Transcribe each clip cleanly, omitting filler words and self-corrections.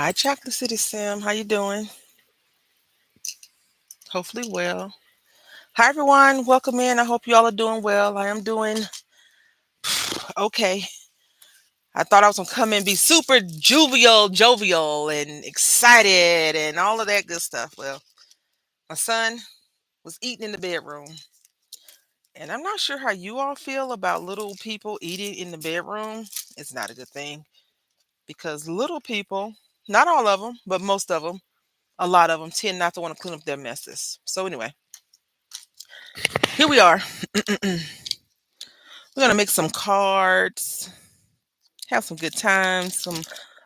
Hi, Chocolate City Sam. How you doing? Hopefully well. Hi, everyone. Welcome in. I hope you all are doing well. I am doing okay. I thought I was gonna come and be super jovial, and excited, and all of that good stuff. Well, my son was eating in the bedroom, and I'm not sure how you all feel about little people eating in the bedroom. It's not a good thing because little people, not all of them, but most of them, a lot of them tend not to want to clean up their messes. So anyway, here we are. We're gonna make some cards, have some good times,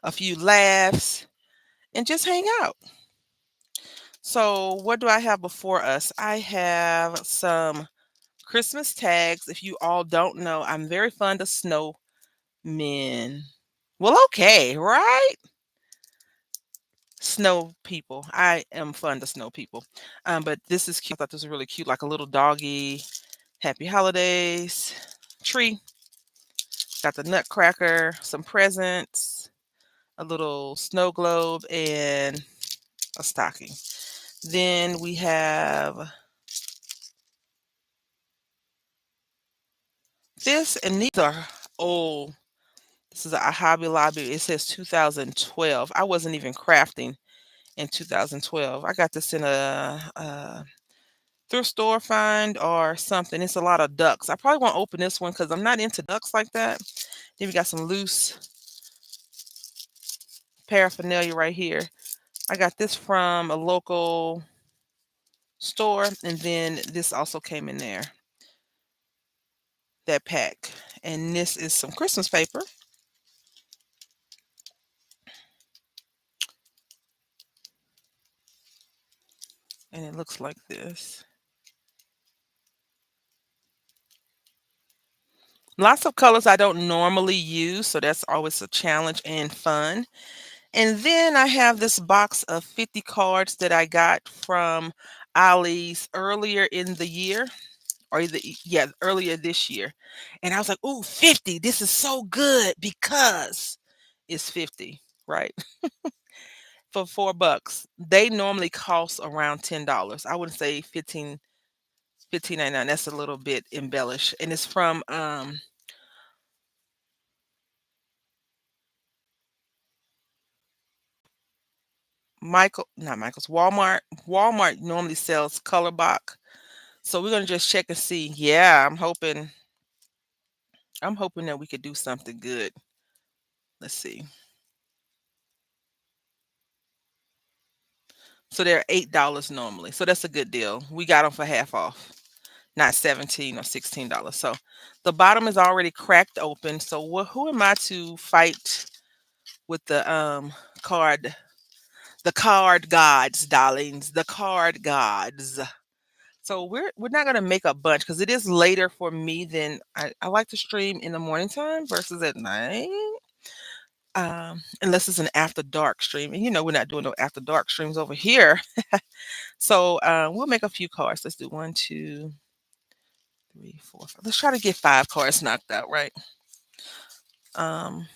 a few laughs, and just hang out. So, what do I have before us? I have some Christmas tags. If you all don't know, I'm very fond of snowmen. Well, okay, right? Snow people. I am fond of snow people. But this is cute. I thought this was really cute, like a little doggy. Happy holidays. Tree. Got the nutcracker, some presents, a little snow globe, and a stocking. Then we have this, and these are old. This is a Hobby Lobby. It says 2012. I wasn't even crafting in 2012. I got this in a thrift store find or something. It's a lot of ducks. I probably won't open this one because I'm not into ducks like that. Then we got some loose paraphernalia right here. I got this from a local store, and then this also came in there, that pack. And this is some Christmas paper, and it looks like this. Lots of colors I don't normally use, so that's always a challenge and fun. And then I have this box of 50 cards that I got from Ollie's earlier in the year, or yeah, earlier this year. And I was like, "Ooh, 50. This is so good because it's 50, right? For $4. They normally cost around $10. I wouldn't say 15.99. That's a little bit embellished. And it's from not Michael's, Walmart. Walmart normally sells color box. So we're gonna just check and see. Yeah, I'm hoping that we could do something good. Let's see. So they're $8 normally. So that's a good deal. We got them for half off, not 17 or $16. So the bottom is already cracked open. So who am I to fight with card the card gods, darlings, the card gods. So we're not gonna make a bunch because it is later for me than I like to stream in the morning time versus at night. Unless it's an after dark stream. And we're not doing no after dark streams over here. So we'll make a few cards. Let's do one, two, three, four, five. Let's try to get 5 cards knocked out, right? Um,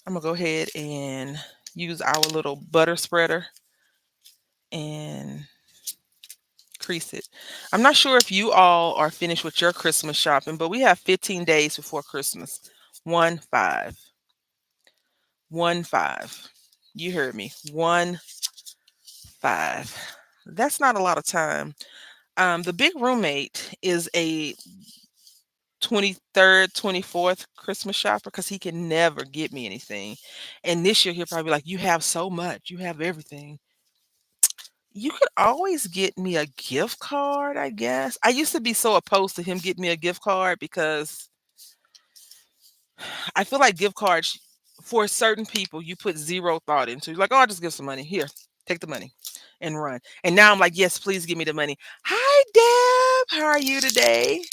I'm gonna go ahead and use our little butter spreader and crease it. I'm not sure if you all are finished with your Christmas shopping, but we have 15 days before Christmas. 1 5. 1 5. You heard me. 1 5. That's not a lot of time. The big roommate is a 23rd, 24th Christmas shopper because he can never get me anything. And this year he'll probably be like, "You have so much, you have everything." You could always get me a gift card, I guess. I used to be so opposed to him getting me a gift card because I feel like gift cards for certain people you put zero thought into. You're like, "Oh, I'll just give some money. Here, take the money and run." And now I'm like, "Yes, please give me the money." Hi, Deb. How are you today?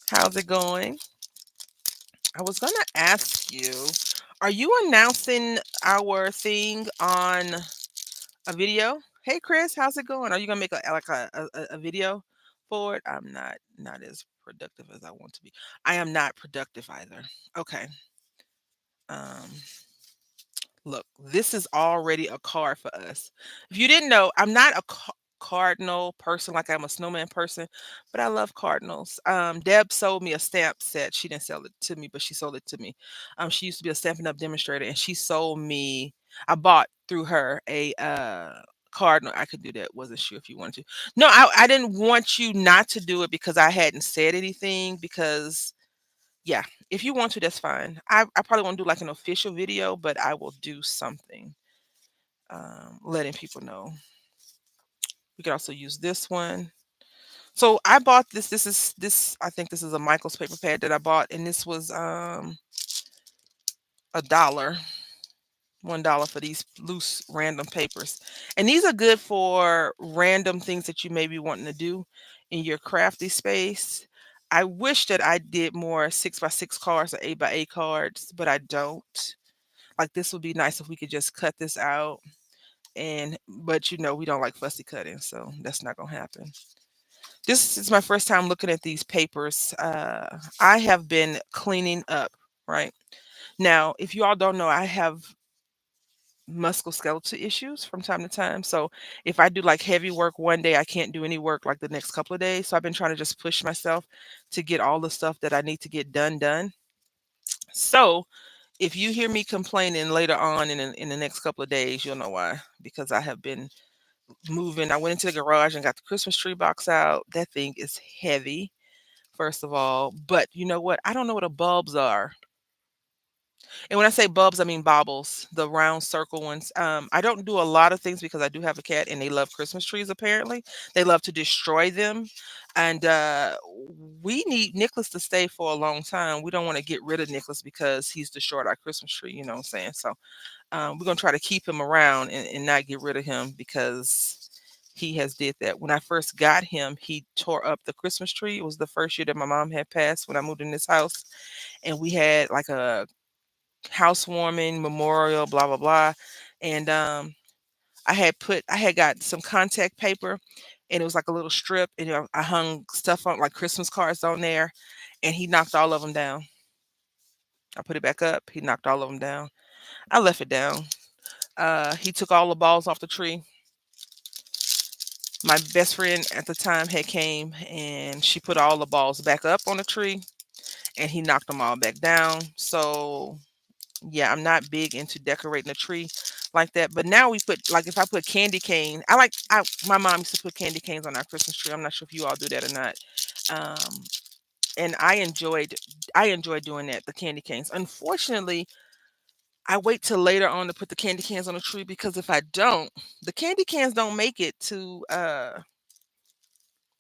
How's it going? I was gonna ask you, are you announcing our thing on a video? Hey Chris, how's it going? Are you gonna make a video for it? I'm not as productive as I want to be. I am not productive either. Okay. Um, Look, this is already a card for us. If you didn't know, I'm not a cardinal person like I'm a snowman person, but I love cardinals. Deb sold me a stamp set. She didn't sell it to me, but she sold it to me. She used to be a Stampin' Up demonstrator, and she sold me. I bought through her a cardinal. I could do that. Wasn't sure if you wanted to. No, I didn't want you not to do it because I hadn't said anything. Because yeah, if you want to, that's fine. I probably won't do like an official video, but I will do something, letting people know. We could also use this one. So I bought this. This. I think this is a Michaels paper pad that I bought, and this was a dollar, $1 for these loose random papers. And these are good for random things that you may be wanting to do in your crafty space. I wish that I did more 6x6 cards or 8x8 cards, but I don't. Like this would be nice if we could just cut this out, and but we don't like fussy cutting, so that's not gonna happen. This is my first time looking at these papers. I have been cleaning up, right? Now, if you all don't know, I have musculoskeletal issues from time to time. So if I do like heavy work one day, I can't do any work like the next couple of days. So I've been trying to just push myself to get all the stuff that I need to get done. So if you hear me complaining later on in the next couple of days, you'll know why. Because I have been moving. I went into the garage and got the Christmas tree box out. That thing is heavy, first of all. But you know what? I don't know what the bulbs are. And when I say bulbs, I mean baubles, the round circle ones. I don't do a lot of things because I do have a cat and they love Christmas trees, apparently. They love to destroy them. And we need Nicholas to stay for a long time. We don't want to get rid of Nicholas because he's destroyed our Christmas tree, you know what I'm saying? So we're going to try to keep him around and not get rid of him because he has did that. When I first got him, he tore up the Christmas tree. It was the first year that my mom had passed when I moved in this house. And we had like a housewarming memorial, blah blah blah. And I had got some contact paper, and it was like a little strip, and I hung stuff on like Christmas cards on there, and he knocked all of them down. I put it back up. He knocked all of them down. I left it down. He took all the balls off the tree. My best friend at the time had came, and she put all the balls back up on the tree, and he knocked them all back down. So yeah, I'm not big into decorating a tree like that. But now we put like if I put candy cane, I my mom used to put candy canes on our Christmas tree. I'm not sure if you all do that or not. Um, and I enjoyed doing that, the candy canes. Unfortunately, I wait till later on to put the candy cans on the tree because if I don't, the candy cans don't make it to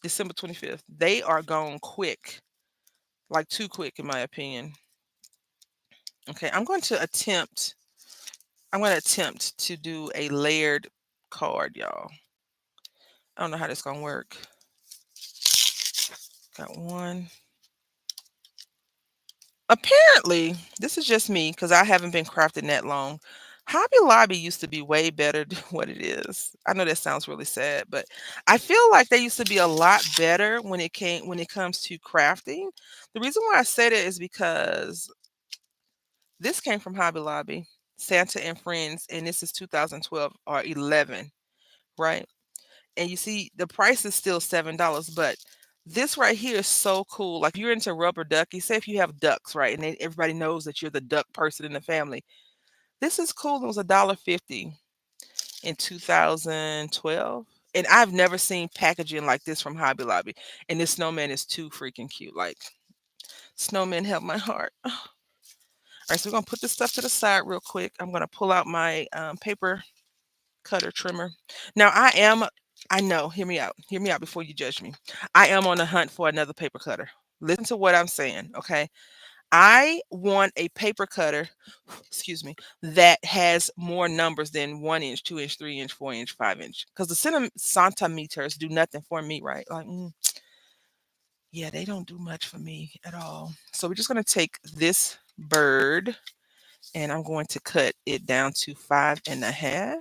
December 25th. They are gone quick, like too quick in my opinion. Okay, I'm going to attempt to do a layered card, y'all. I don't know how this gonna work. Got one. Apparently, this is just me because I haven't been crafting that long. Hobby Lobby used to be way better than what it is. I know that sounds really sad, but I feel like they used to be a lot better when it comes to crafting. The reason why I say that is because this came from Hobby Lobby, Santa and Friends, and this is 2012 or 11, right? And you see the price is still $7, but this right here is so cool. Like you're into rubber ducky. Say if you have ducks, right? And everybody knows that you're the duck person in the family. This is cool. It was $1.50 in 2012. And I've never seen packaging like this from Hobby Lobby. And this snowman is too freaking cute. Like snowman help my heart. All right, so we're gonna put this stuff to the side real quick. I'm gonna pull out my paper cutter trimmer. Now I know, hear me out before you judge me. I am on the hunt for another paper cutter. Listen to what I'm saying, okay? I want a paper cutter, excuse me, that has more numbers than 1 inch, 2 inch, 3 inch, 4 inch, 5 inch. Because the centimeters do nothing for me, right? Like, yeah, they don't do much for me at all. So we're just gonna take this bird and I'm going to cut it down to 5.5.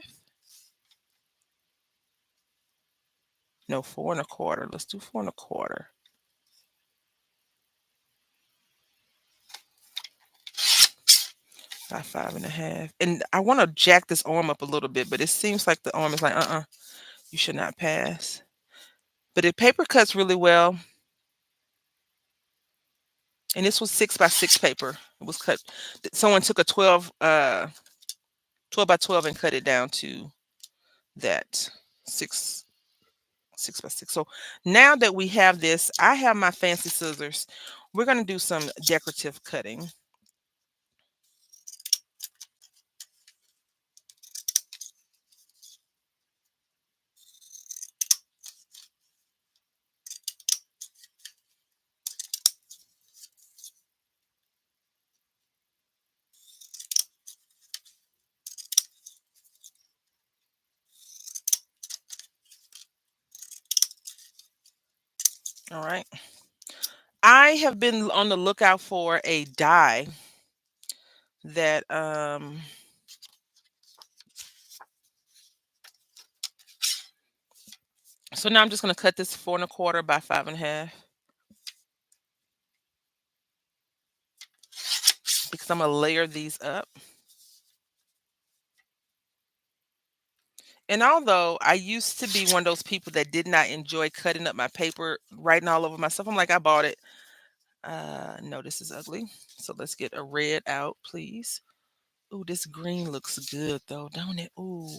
No, 4 1/4. Let's do 4 1/4. by 5.5. And I want to jack this arm up a little bit, but it seems like the arm is like, you should not pass. But it paper cuts really well. And this was 6 by 6 paper. It was cut. Someone took a 12 by 12 and cut it down to that 6 by 6. So now that we have this, I have my fancy scissors. We're going to do some decorative cutting. All right. I have been on the lookout for a die that so now I'm just going to cut this 4.25 by 5.5 because I'm going to layer these up. And although I used to be one of those people that did not enjoy cutting up my paper, writing all over myself, I'm like, I bought it. No, this is ugly. So let's get a red out, please. Ooh, this green looks good though, don't it? Ooh.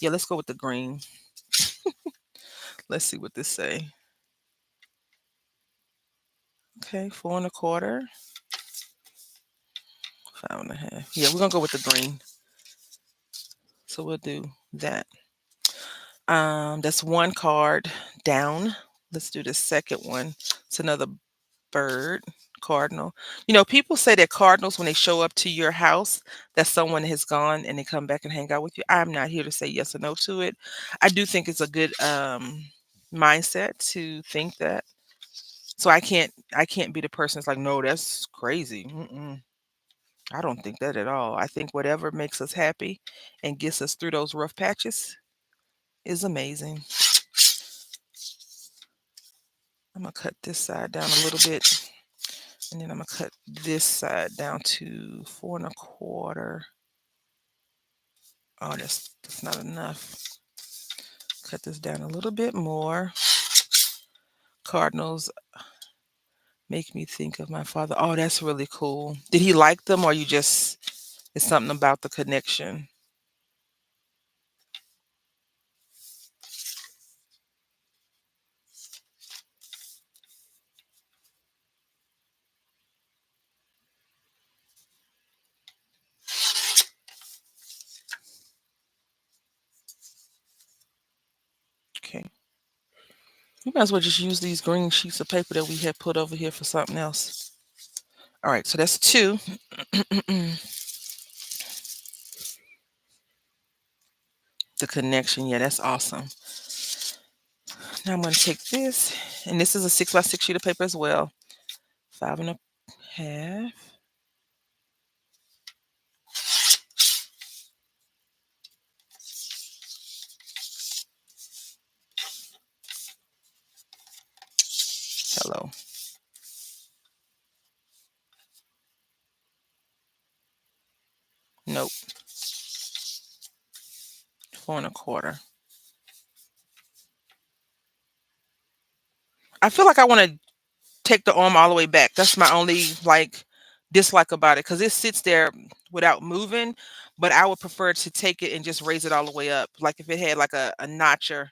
Yeah, let's go with the green. Let's see what this say. Okay, 4.25, 5.5. Yeah, we're gonna go with the green. So we'll do that. That's one card down. Let's do the second one. It's another bird, cardinal. You know, people say that cardinals, when they show up to your house, that someone has gone and they come back and hang out with you. I'm not here to say yes or no to it. I do think it's a good mindset to think that. So I can't be the person that's like, no, that's crazy. Mm-mm. I don't think that at all. I think whatever makes us happy and gets us through those rough patches is amazing. I'm gonna cut this side down a little bit, and then I'm gonna cut this side down to 4.25. Oh, that's not enough. Cut this down a little bit more. Cardinals make me think of my father. Oh, that's really cool. Did he like them, or you just it's something about the connection? Okay. We might as well just use these green sheets of paper that we had put over here for something else. All right, so that's two. The connection, yeah, that's awesome. Now I'm going to take this, and this is a 6 by 6 sheet of paper as well. 5.5. Hello. Nope. 4.25. I feel like I want to take the arm all the way back. That's my only like dislike about it because it sits there without moving. But I would prefer to take it and just raise it all the way up. Like if it had like a notcher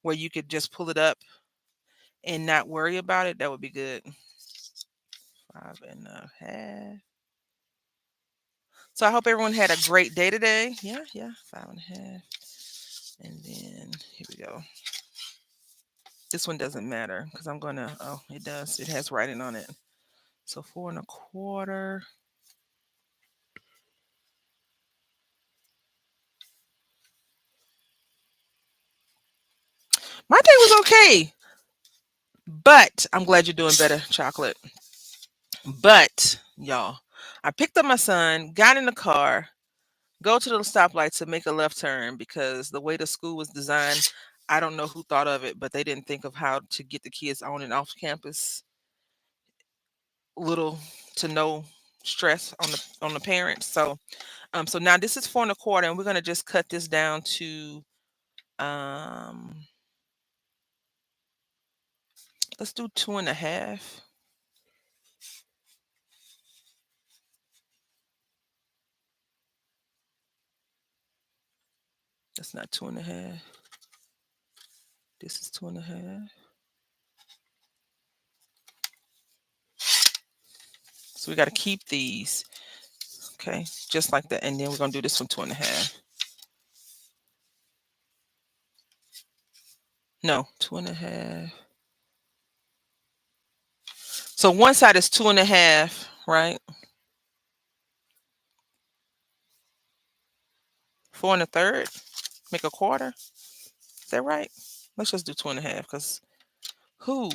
where you could just pull it up and not worry about it, that would be good. 5.5. So I hope everyone had a great day today. Yeah, yeah, 5.5. And then here we go. This one doesn't matter because I'm gonna, oh, it does. It has writing on it. So 4.25. My day was okay, but I'm glad you're doing better, chocolate. But y'all, I picked up my son, got in the car, go to the stoplight to make a left turn because the way the school was designed, I don't know who thought of it, but they didn't think of how to get the kids on and off campus. Little to no stress on the parents. So now this is 4 1/4, and we're gonna just cut this down to um let's do 2 1/2. That's not 2 1/2. This is 2 1/2. So we got to keep these. Okay, just like that. And then we're gonna do this one 2 1/2. No, 2 1/2. So one side is 2 1/2, right? 4 1/3. Make a quarter. Is that right? Let's just do 2 1/2, because who?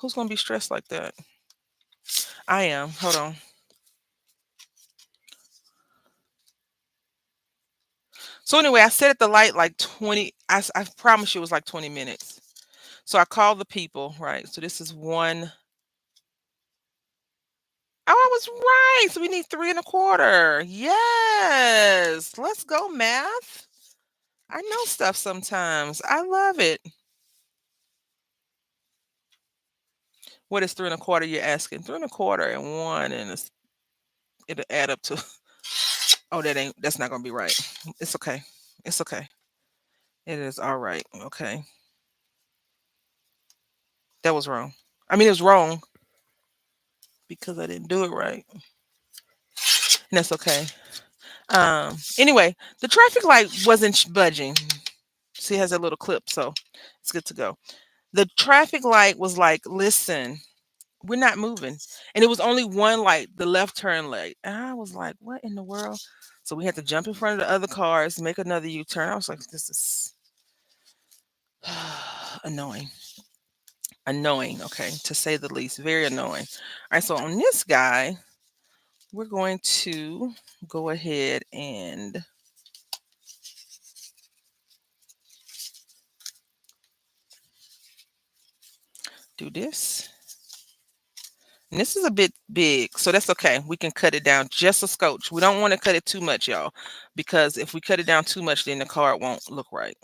Who's gonna be stressed like that? I am. Hold on. So anyway, I set at the light like 20. I promise you it was like 20 minutes. So I called the people, right? So this is one. Oh, I was right. So we need 3 1/4. Yes. Let's go, math. I know stuff sometimes. I love it. What is 3 1/4? You're asking. 3 1/4 and one, and it'll add up to. Oh, that's not gonna be right. It's okay. It's okay. It is all right. Okay. That was wrong. I mean, it was wrong because I didn't do it right. And that's okay. Anyway, the traffic light wasn't budging. See, it has a little clip, so it's good to go. The traffic light was like, listen, we're not moving. And it was only one light, the left turn light. And I was like, what in the world? So we had to jump in front of the other cars, make another U-turn. I was like, this is annoying. Annoying, okay, to say the least. Very annoying. All right, so on this guy, we're going to go ahead and do this. And this is a bit big, so that's okay. We can cut it down just a scotch. We don't want to cut it too much, y'all, because if we cut it down too much, then the card won't look right.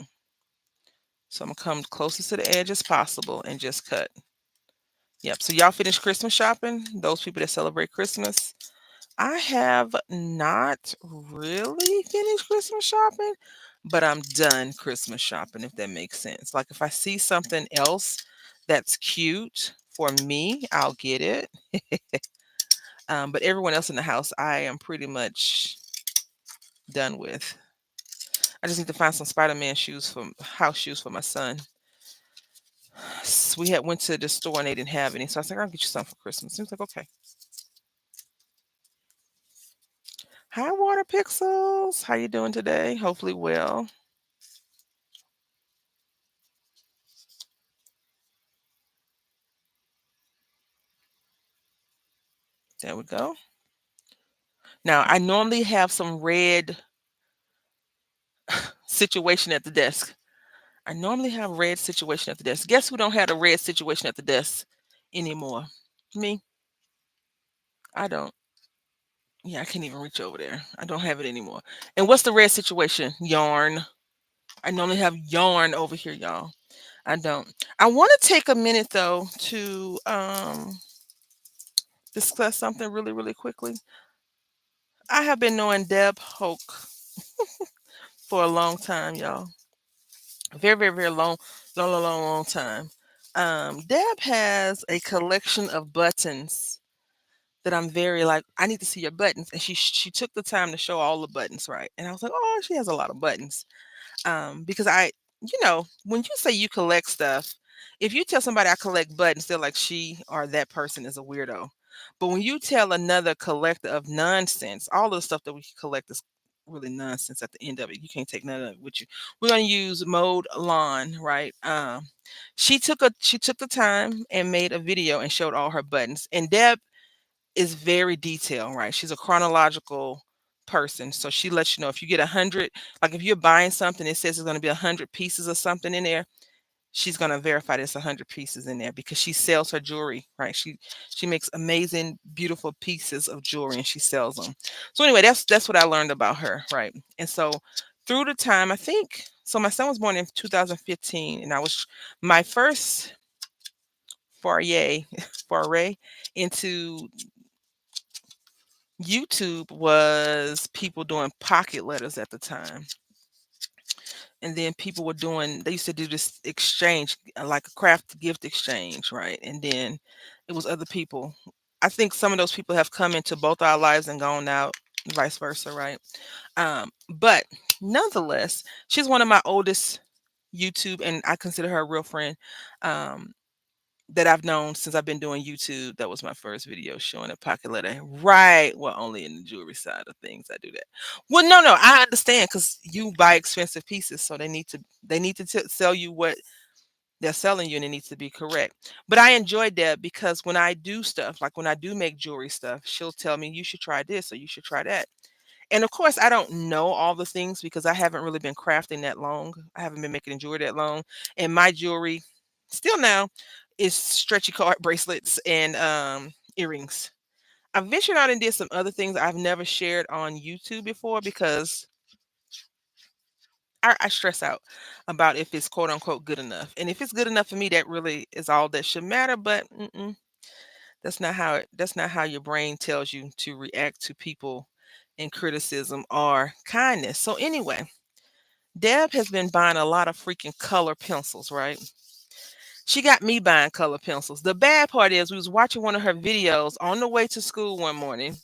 So I'm gonna come closest to the edge as possible and just cut. Yep. So y'all finished Christmas shopping? Those people that celebrate Christmas. I have not really finished Christmas shopping, but I'm done Christmas shopping, if that makes sense. Like if I see something else that's cute for me, I'll get it. But everyone else in the house, I am pretty much done with. I just need to find some Spider-Man shoes, for house shoes for my son. We had went to the store and they didn't have any, so I was like, I'll get you some for Christmas. He was like, okay. Hi, Water Pixels. How you doing today? Hopefully well. There we go. Now, I normally have some red situation at the desk. I normally have red situation at the desk. Guess who don't have a red situation at the desk anymore? Me. I don't. Yeah, I can't even reach over there. I don't have it anymore. And what's the red situation? Yarn. I normally have yarn over here, y'all. I don't. I want to take a minute though to discuss something really, really quickly. I have been knowing Deb Hoke for a long time, y'all. Very, very, very long, long, long, long, long time. Deb has a collection of buttons that I'm very like, I need to see your buttons. And she took the time to show all the buttons, right? And I was like, oh, she has a lot of buttons. Because when you say you collect stuff, if you tell somebody I collect buttons, they're like, she or that person is a weirdo. But when you tell another collector of nonsense, all of the stuff that we collect is really nonsense at the end of it. You can't take none of it with you. We're gonna use mode lawn, right? She took the time and made a video and showed all her buttons. And Deb is very detailed, right? She's a chronological person. So she lets you know if you get 100, like if you're buying something, it says there's going to be 100 pieces of something in there. she's gonna verify there's 100 pieces in there because she sells her jewelry, right? She makes amazing, beautiful pieces of jewelry and she sells them. So anyway, that's what I learned about her, right? And so through the time, I think so. My son was born in 2015, and I was my first foray foray into YouTube was people doing pocket letters at the time. And then people were doing, they used to do this exchange, like a craft gift exchange, right? And then it was other people. I think some of those people have come into both our lives and gone out, vice versa, right? But nonetheless, she's one of my oldest YouTube, and I consider her a real friend. Um, that I've known since I've been doing YouTube. That was my first video showing a pocket letter. Right. Well, only in the jewelry side of things I do that. Well, no, I understand because you buy expensive pieces, so they need to sell you what they're selling you, and it needs to be correct. But I enjoy that because when I do stuff, like when I do make jewelry stuff, she'll tell me you should try this or you should try that. And of course, I don't know all the things because I haven't really been crafting that long. I haven't been making jewelry that long. And my jewelry, still now, is stretchy card bracelets and earrings. I ventured out and did some other things I've never shared on YouTube before because I stress out about if it's quote unquote good enough. And if it's good enough for me, that really is all that should matter. But that's not how your brain tells you to react to people in criticism or kindness. So anyway, Deb has been buying a lot of freaking color pencils, right? She got me buying color pencils. The bad part is we was watching one of her videos on the way to school one morning.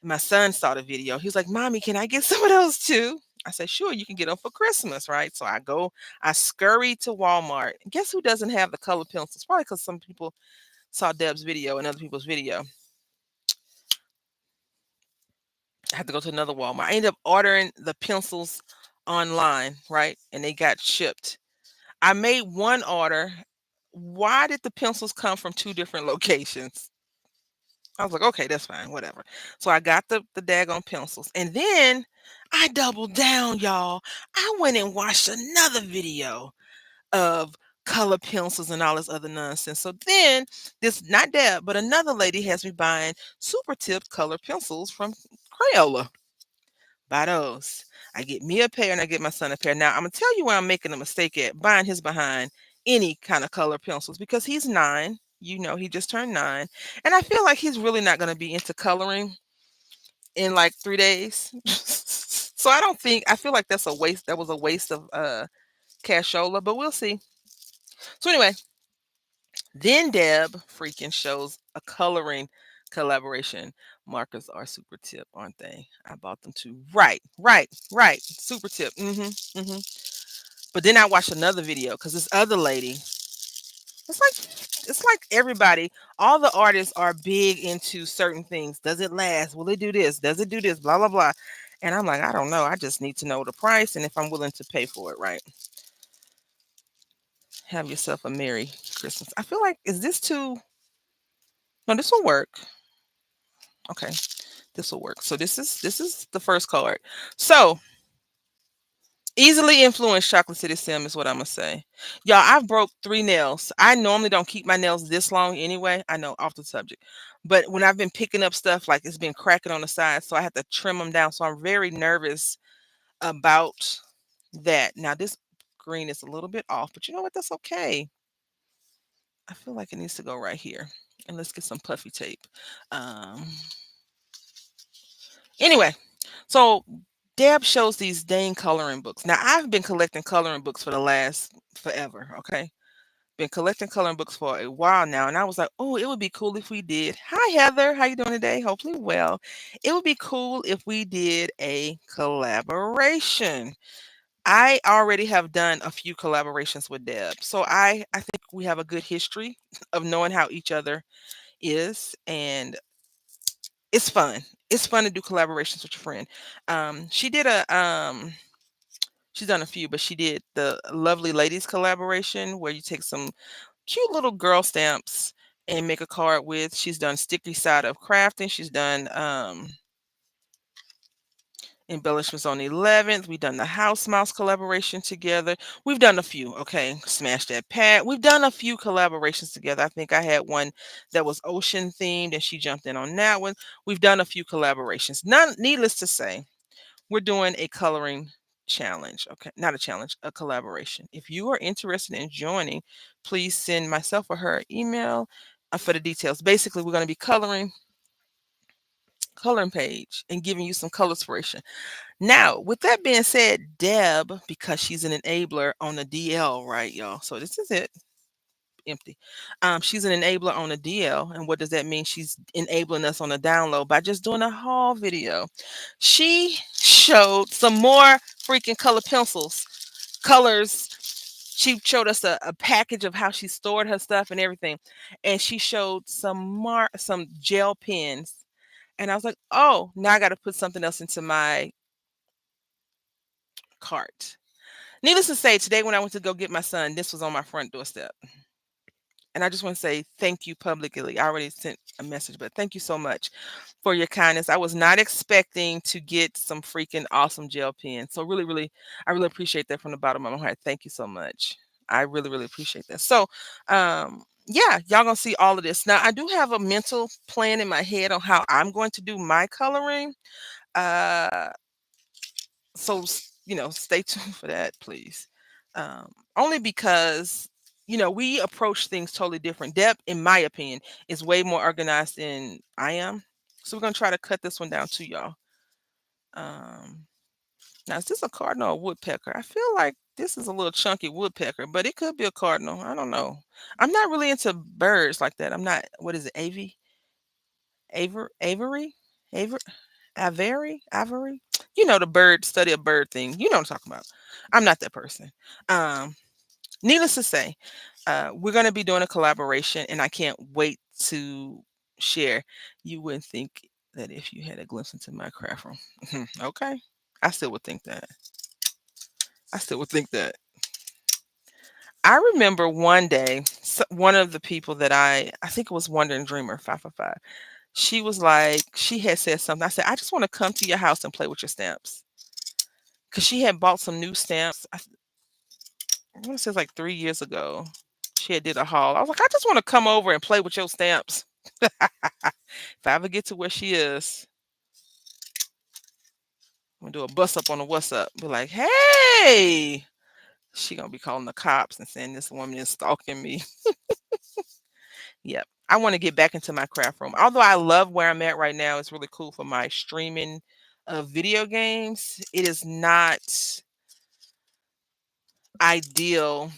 My son saw the video. He was like, "Mommy, can I get some of those too?" I said, "Sure, you can get them for Christmas," right? So I scurry to Walmart. And guess who doesn't have the color pencils? Probably because some people saw Deb's video and other people's video. I had to go to another Walmart. I ended up ordering the pencils online, right? And they got shipped. I made one order. Why did the pencils come from two different locations? I was like, okay, that's fine, whatever. So I got the daggone pencils. And then I doubled down, y'all. I went and watched another video of color pencils and all this other nonsense. So then this not Deb, but another lady has me buying super tip color pencils from Crayola. Buy those. I get me a pair and I get my son a pair. Now I'm gonna tell you where I'm making a mistake at buying his behind any kind of color pencils because he's 9. You know, he just turned 9. And I feel like he's really not gonna be into coloring in like 3 days. So I feel like that's a waste. That was a waste of cashola, but we'll see. So anyway, then Deb freaking shows a coloring collaboration. Markers are super tip, aren't they? I bought them too. Right. Super tip. Hmm. But then I watched another video because this other lady, it's like everybody, all the artists are big into certain things. Does it last? Will it do this? Does it do this? Blah blah blah. And I'm like, I don't know. I just need to know the price and if I'm willing to pay for it, right? Have yourself a Merry Christmas. I feel like is this too no, this will work. Okay. This will work. So this is the first card. So easily influenced Chocolate City Sim is what I'm gonna say. Y'all, I've broke 3 nails. I normally don't keep my nails this long anyway. I know off the subject. But when I've been picking up stuff, like it's been cracking on the side, so I have to trim them down. So I'm very nervous about that. Now this green is a little bit off, but you know what? That's okay. I feel like it needs to go right here. And let's get some puffy tape. Um Anyway, so Deb shows these dang coloring books. Now I've been collecting coloring books for the last forever. Okay, been collecting coloring books for a while now, and I was like, oh, it would be cool if we did. Hi Heather, how you doing today? Hopefully well. It would be cool if we did a collaboration. I already have done a few collaborations with Deb, so I think we have a good history of knowing how each other is, and it's fun. It's fun to do collaborations with your friend. She did she's done a few, but she did the Lovely Ladies collaboration where you take some cute little girl stamps and make a card with. She's done Sticky Side of Crafting. She's done Embellishments on the 11th. We've done the House Mouse collaboration together. We've done a few. Okay. Smash That Pat. We've done a few collaborations together. I think I had one that was ocean themed and she jumped in on that one. We've done a few collaborations. None, needless to say, we're doing a coloring challenge. Okay. Not a challenge, a collaboration. If you are interested in joining, please send myself or her email for the details. Basically, we're going to be coloring page and giving you some color inspiration. Now, with that being said, Deb, because she's an enabler on the DL, right, y'all? So this is it, empty. She's an enabler on the DL, and what does that mean? She's enabling us on the download by just doing a haul video. She showed some more freaking color pencils, colors. She showed us a package of how she stored her stuff and everything, and she showed some gel pens. And I was like, oh, now I got to put something else into my cart. Needless to say, today when I went to go get my son, this was on my front doorstep. And I just want to say thank you publicly. I already sent a message, but thank you so much for your kindness. I was not expecting to get some freaking awesome gel pens. So really, really, I really appreciate that from the bottom of my heart. Thank you so much. I really, really appreciate that. So yeah, y'all gonna see all of this. Now I do have a mental plan in my head on how I'm going to do my coloring. Uh so stay tuned for that, please. Only because we approach things totally different. Deb, in my opinion, is way more organized than I am, so we're gonna try to cut this one down to y'all. um Now, is this a cardinal or woodpecker? I feel like this is a little chunky woodpecker, but it could be a cardinal. I don't know. I'm not really into birds like that. I'm not. What is it? Avery, Aver, Avery. The bird study a bird thing. You know what I'm talking about. I'm not that person. Um, Needless to say, we're going to be doing a collaboration, and I can't wait to share. You wouldn't think that if you had a glimpse into my craft room. Okay, I still would think that. I still would think that. I remember one day, one of the people that I think it was Wonder and Dreamer 555. She was like, she had said something. I said, I just want to come to your house and play with your stamps because she had bought some new stamps. I want to say it's like 3 years ago. She had did a haul. I was like, I just want to come over and play with your stamps. If I ever get to where she is, I'm gonna do a bust up on the what's up. Be like, hey, she gonna be calling the cops and saying this woman is stalking me. Yep. I want to get back into my craft room. Although I love where I'm at right now, it's really cool for my streaming of video games. It is not ideal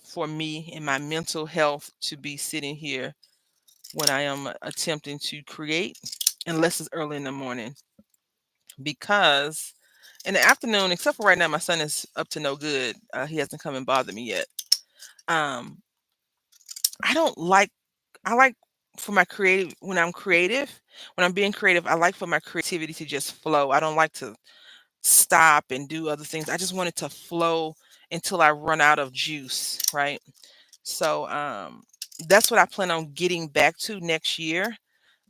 for me and my mental health to be sitting here when I am attempting to create, unless it's early in the morning. Because in the afternoon, except for right now, my son is up to no good. He hasn't come and bothered me yet. Um, I don't like. I like for my creative when I'm being creative. I like for my creativity to just flow. I don't like to stop and do other things. I just want it to flow until I run out of juice. Right. So that's what I plan on getting back to next year.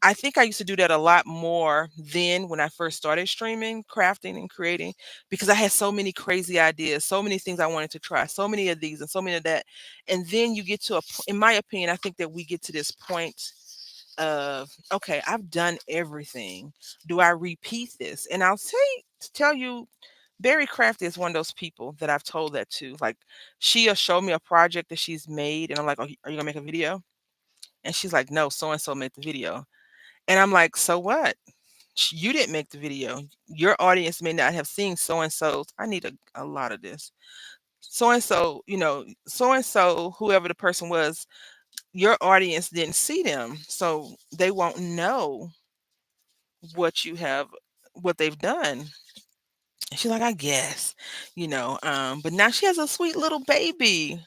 I think I used to do that a lot more then when I first started streaming, crafting, and creating because I had so many crazy ideas, so many things I wanted to try, so many of these and so many of that. And then you get to in my opinion, I think that we get to this point of, okay, I've done everything. Do I repeat this? And tell you, Barry Craft is one of those people that I've told that to. Like, she'll show me a project that she's made, and I'm like, oh, are you gonna make a video? And she's like, no, so and so made the video. And I'm like, so what? You didn't make the video. Your audience may not have seen so and so. I need a lot of this. So and so, whoever the person was, your audience didn't see them. So they won't know what you have, what they've done. And she's like, I guess, but now she has a sweet little baby.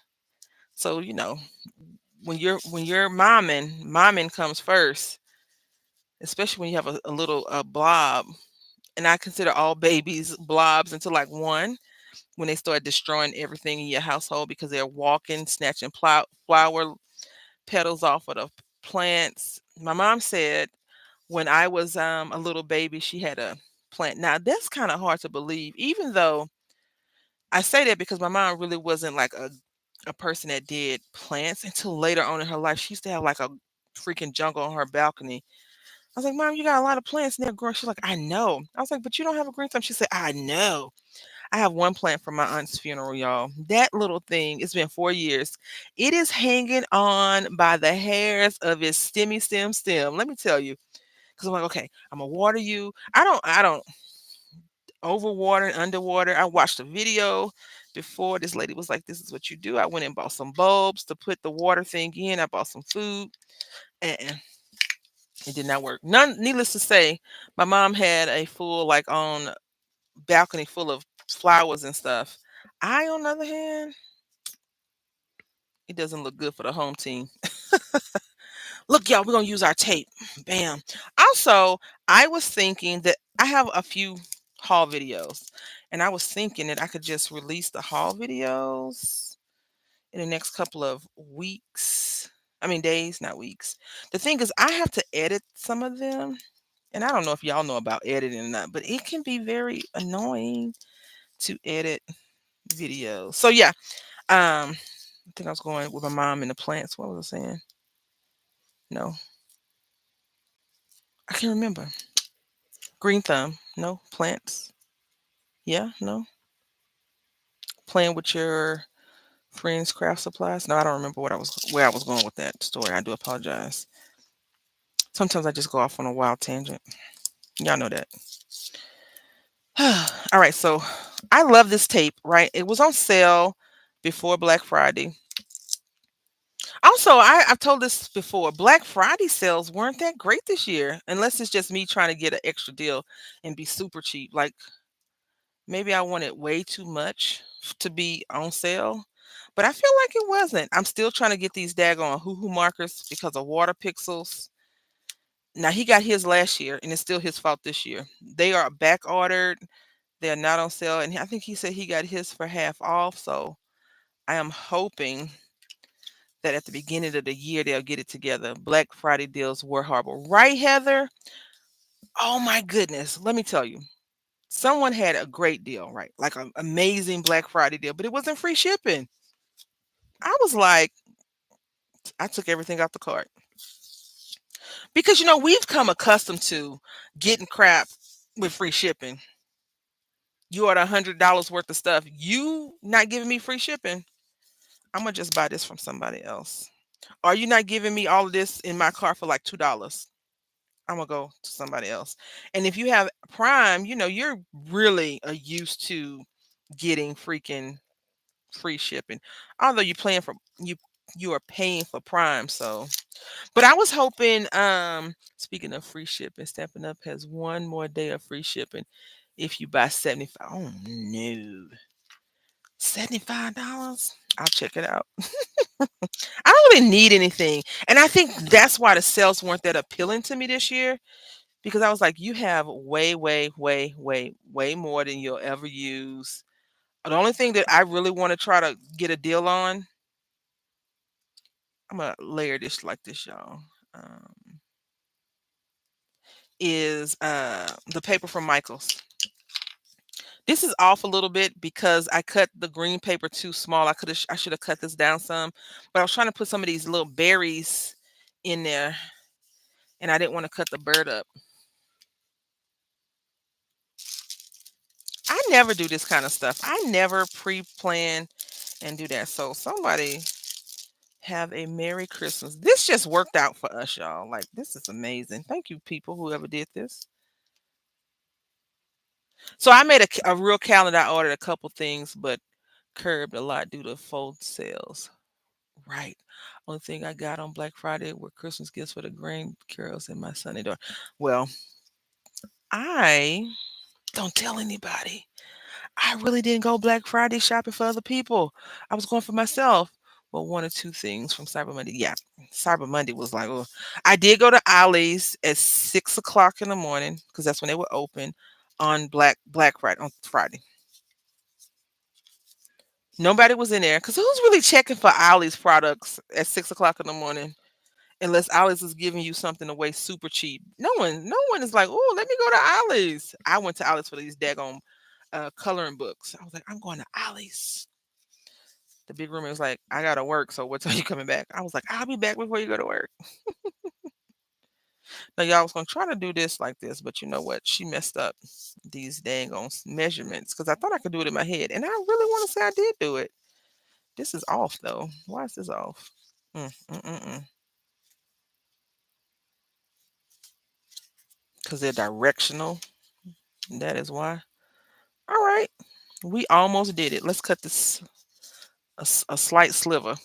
So, when you're momming comes first, especially when you have a little blob. And I consider all babies blobs until like one when they start destroying everything in your household because they're walking, snatching flower petals off of the plants. My mom said when I was a little baby, she had plant. Now that's kind of hard to believe, even though I say that because my mom really wasn't like a person that did plants until later on in her life. She used to have like a freaking jungle on her balcony. I was like, Mom, you got a lot of plants in there growing. She's like, I know. I was like, but you don't have a green thumb. She said, I know. I have one plant for my aunt's funeral, y'all. That little thing, it's been 4 years. It is hanging on by the hairs of its stem. Let me tell you. Because I'm like, okay, I'm gonna water you. I don't overwater and underwater. I watched a video before. This lady was like, this is what you do. I went and bought some bulbs to put the water thing in. I bought some food. And it did not work. Needless to say, my mom had a full, like, on balcony full of flowers and stuff. I, on the other hand, it doesn't look good for the home team. Look, y'all, we're gonna use our tape. Bam. Also, I was thinking that I have a few haul videos, and I was thinking that I could just release the haul videos in the next couple of weeks. I mean, days, not weeks. The thing is, I have to edit some of them, and I don't know if y'all know about editing or not, but it can be very annoying to edit videos. So yeah, I think I was going with my mom and the plants. What was I saying? No, I can't remember. Green thumb. No plants. Yeah, no. Playing with your friends' craft supplies. No, I don't remember where I was going with that story. I do apologize. Sometimes I just go off on a wild tangent. Y'all know that. All right, so I love this tape, right? It was on sale before Black Friday. Also, I've told this before. Black Friday sales weren't that great this year, unless it's just me trying to get an extra deal and be super cheap. Like maybe I wanted way too much to be on sale, but I feel like it wasn't. I'm still trying to get these daggone hoo hoo markers because of water pixels. Now he got his last year, and it's still his fault this year. They are back ordered. They're not on sale, and I think he said he got his for half off. So I am hoping that at the beginning of the year they'll get it together. Black Friday deals were horrible, right, Heather? Oh my goodness, let me tell you. Someone had a great deal, right? Like an amazing Black Friday deal, but it wasn't free shipping. I was like, I took everything out the cart because we've come accustomed to getting crap with free shipping. You order $100 worth of stuff, you not giving me free shipping. I'm gonna just buy this from somebody else. Are you not giving me all of this in my car for like $2? I'm gonna go to somebody else. And if you have Prime, you're really used to getting freaking free shipping. Although you are paying for Prime, so. But I was hoping, speaking of free shipping, Stampin' Up has one more day of free shipping if you buy 75. Oh no. $75? I'll check it out. I don't really need anything. And I think that's why the sales weren't that appealing to me this year because I was like, you have way, way, way, way, way more than you'll ever use. The only thing that I really want to try to get a deal on, I'm gonna layer this like this, y'all. Is the paper from Michaels. This is off a little bit because I cut the green paper too small. I should have cut this down some, but I was trying to put some of these little berries in there, and I didn't want to cut the bird up. I never do this kind of stuff. I never pre-plan and do that. So somebody have a Merry Christmas. This just worked out for us, y'all. Like this is amazing. Thank you, people, whoever did this. So I made a real calendar. I ordered a couple things, but curbed a lot due to full sales. Right. Only thing I got on Black Friday were Christmas gifts for the grandkills and my son and daughter. Well, I don't tell anybody. I really didn't go Black Friday shopping for other people. I was going for myself. Well, one or two things from Cyber Monday. Yeah, Cyber Monday was like, oh, I did go to Ollie's at 6 o'clock in the morning because that's when they were open on Black Friday on Friday. Nobody was in there because who's really checking for Ollie's products at 6 o'clock in the morning? Unless Alice is giving you something away super cheap. No one is like, oh, let me go to Alice. I went to Alice for these daggone coloring books. I was like, I'm going to Alice. The big roommate was like, I gotta work, so what time you coming back? I was like, I'll be back before you go to work. Now y'all was gonna try to do this like this, but you know what? She messed up these dang on measurements because I thought I could do it in my head, and I really want to say I did do it. This is off though. Why is this off? Because they're directional. That is why. All right, we almost did it. Let's cut this a slight sliver.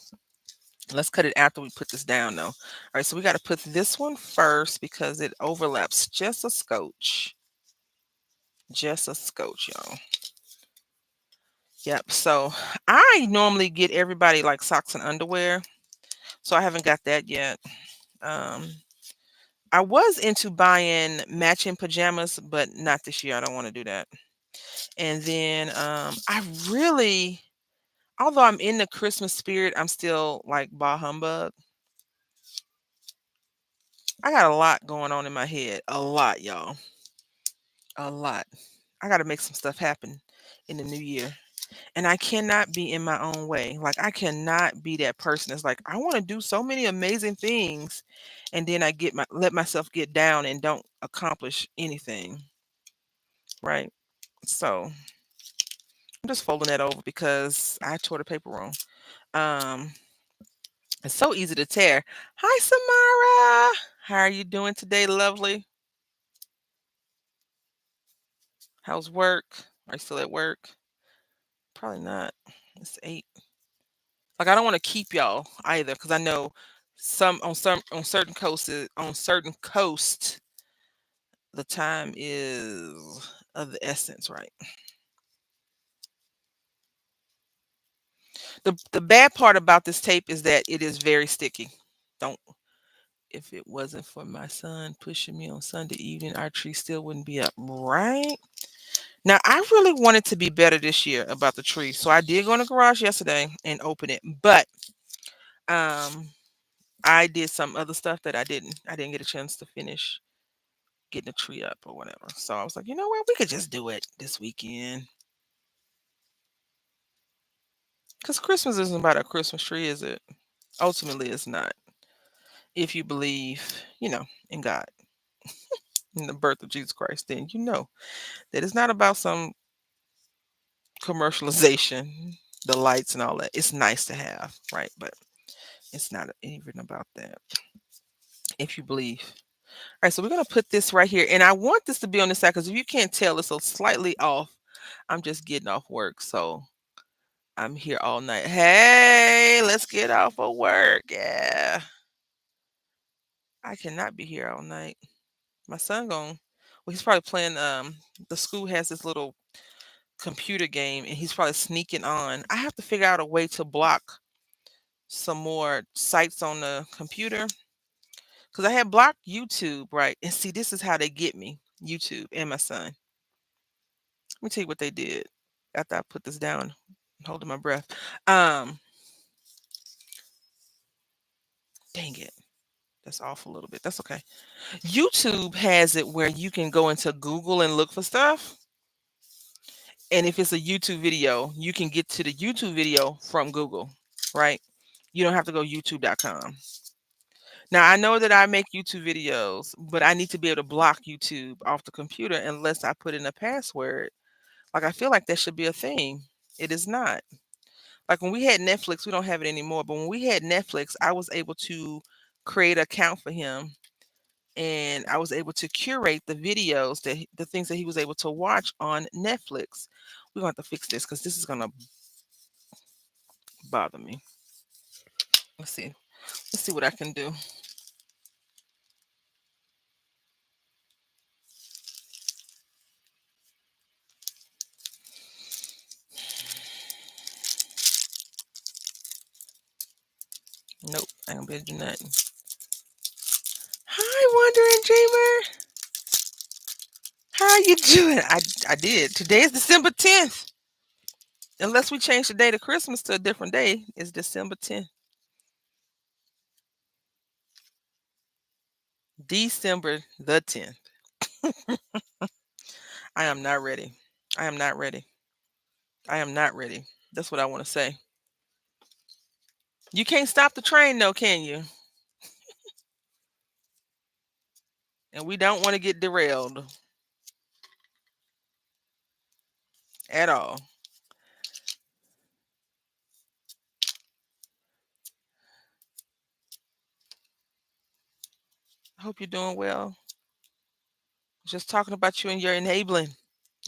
Let's cut it after we put this down though. All right, so we got to put this one first because it overlaps just a scotch. Just a scotch, y'all. Yep. So I normally get everybody like socks and underwear. So I haven't got that yet. Um, I was into buying matching pajamas, but not this year. I don't want to do that. And then I really, although I'm in the Christmas spirit, I'm still like bah humbug. I got a lot going on in my head. A lot, y'all. A lot. I got to make some stuff happen in the new year. And I cannot be in my own way. Like I cannot be that person that's like, I want to do so many amazing things and then I let myself get down and don't accomplish anything. Right. So I'm just folding that over because I tore the paper wrong. Um it's so easy to tear. Hi Samara. How are you doing today, lovely? How's work? Are you still at work? Probably not. It's 8. Like I don't want to keep y'all either because I know some on certain coasts the time is of the essence, right? The bad part about this tape is that it is very sticky. Don't If it wasn't for my son pushing me on Sunday evening, our tree still wouldn't be up, right? Now I really wanted to be better this year about the tree, so I did go in the garage yesterday and open it, but um I did some other stuff that I didn't get a chance to finish getting the tree up or whatever. So I was like, you know what, we could just do it this weekend. Because Christmas isn't about a Christmas tree, is it? Ultimately, it's not. If you believe, in God, in the birth of Jesus Christ, then you know that it's not about some commercialization, the lights and all that. It's nice to have, right? But it's not even about that. If you believe. All right, so we're gonna put this right here, and I want this to be on this side because if you can't tell, it's so slightly off. I'm just getting off work, so I'm here all night. Hey, let's get off of work. Yeah. I cannot be here all night. My son going well, he's probably playing the school has this little computer game and he's probably sneaking on. I have to figure out a way to block some more sites on the computer because I had blocked YouTube, right? And see, this is how they get me, YouTube and my son. Let me tell you what they did after I put this down, holding my breath. Um, Dang it. That's off a little bit. That's okay. YouTube has it where you can go into Google and look for stuff. And if it's a YouTube video, you can get to the YouTube video from Google, right? You don't have to go youtube.com. Now, I know that I make YouTube videos, but I need to be able to block YouTube off the computer unless I put in a password. Like, I feel like that should be a thing. It is not. Like, when we had Netflix, we don't have it anymore, but when we had Netflix, I was able to create an account for him and I was able to curate the videos the things that he was able to watch on Netflix. We're going to have to fix this because this is going to bother me. Let's see. Let's see what I can do. Nope, I don't be able to do nothing. Hi, Wandering Dreamer. How are you doing? I did. Today is December 10th. Unless we change the day to Christmas to a different day, it's December 10th. December the 10th. I am not ready. I am not ready. I am not ready. That's what I want to say. You can't stop the train, though, can you? And we don't want to get derailed at all. I hope you're doing well. Just talking about you and your enabling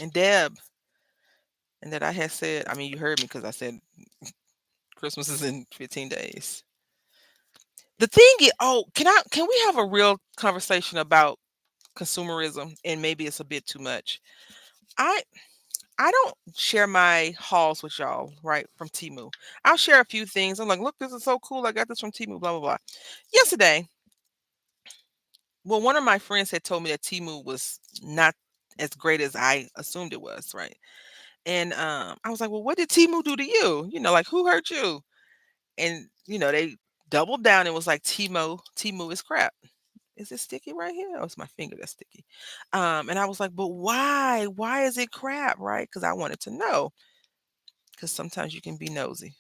and Deb, and that I had said, I mean, you heard me because I said Christmas is in 15 days. The thing is, oh, can we have a real conversation about consumerism? And maybe it's a bit too much. I I don't share my hauls with y'all, right, from Timu. I'll share a few things. I'm like, look, this is so cool. I got this from Timu, blah, blah, blah. Yesterday, well, one of my friends had told me that Timu was not as great as I assumed it was, right? And I was like, well, what did Timu do to you? Like who hurt you? And they doubled down and was like, Timu is crap. Is it sticky right here? Oh, it's my finger that's sticky. And I was like, but why? Why is it crap? Right? Because I wanted to know. Because sometimes you can be nosy,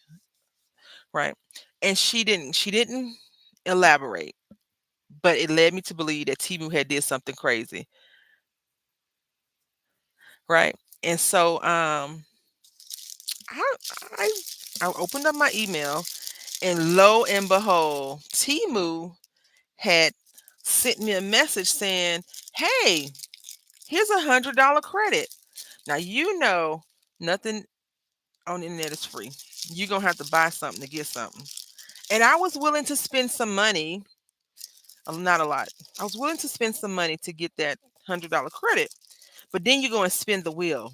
right? And she didn't elaborate, but it led me to believe that Timu had did something crazy, right? And so I I I opened up my email, and lo and behold, Timu had sent me a message saying, "Hey, here's $100 credit." Now nothing on the internet is free. You're gonna have to buy something to get something. And I was willing to spend some money, not a lot. I was willing to spend some money to get that $100 credit. But then you go and spin the wheel,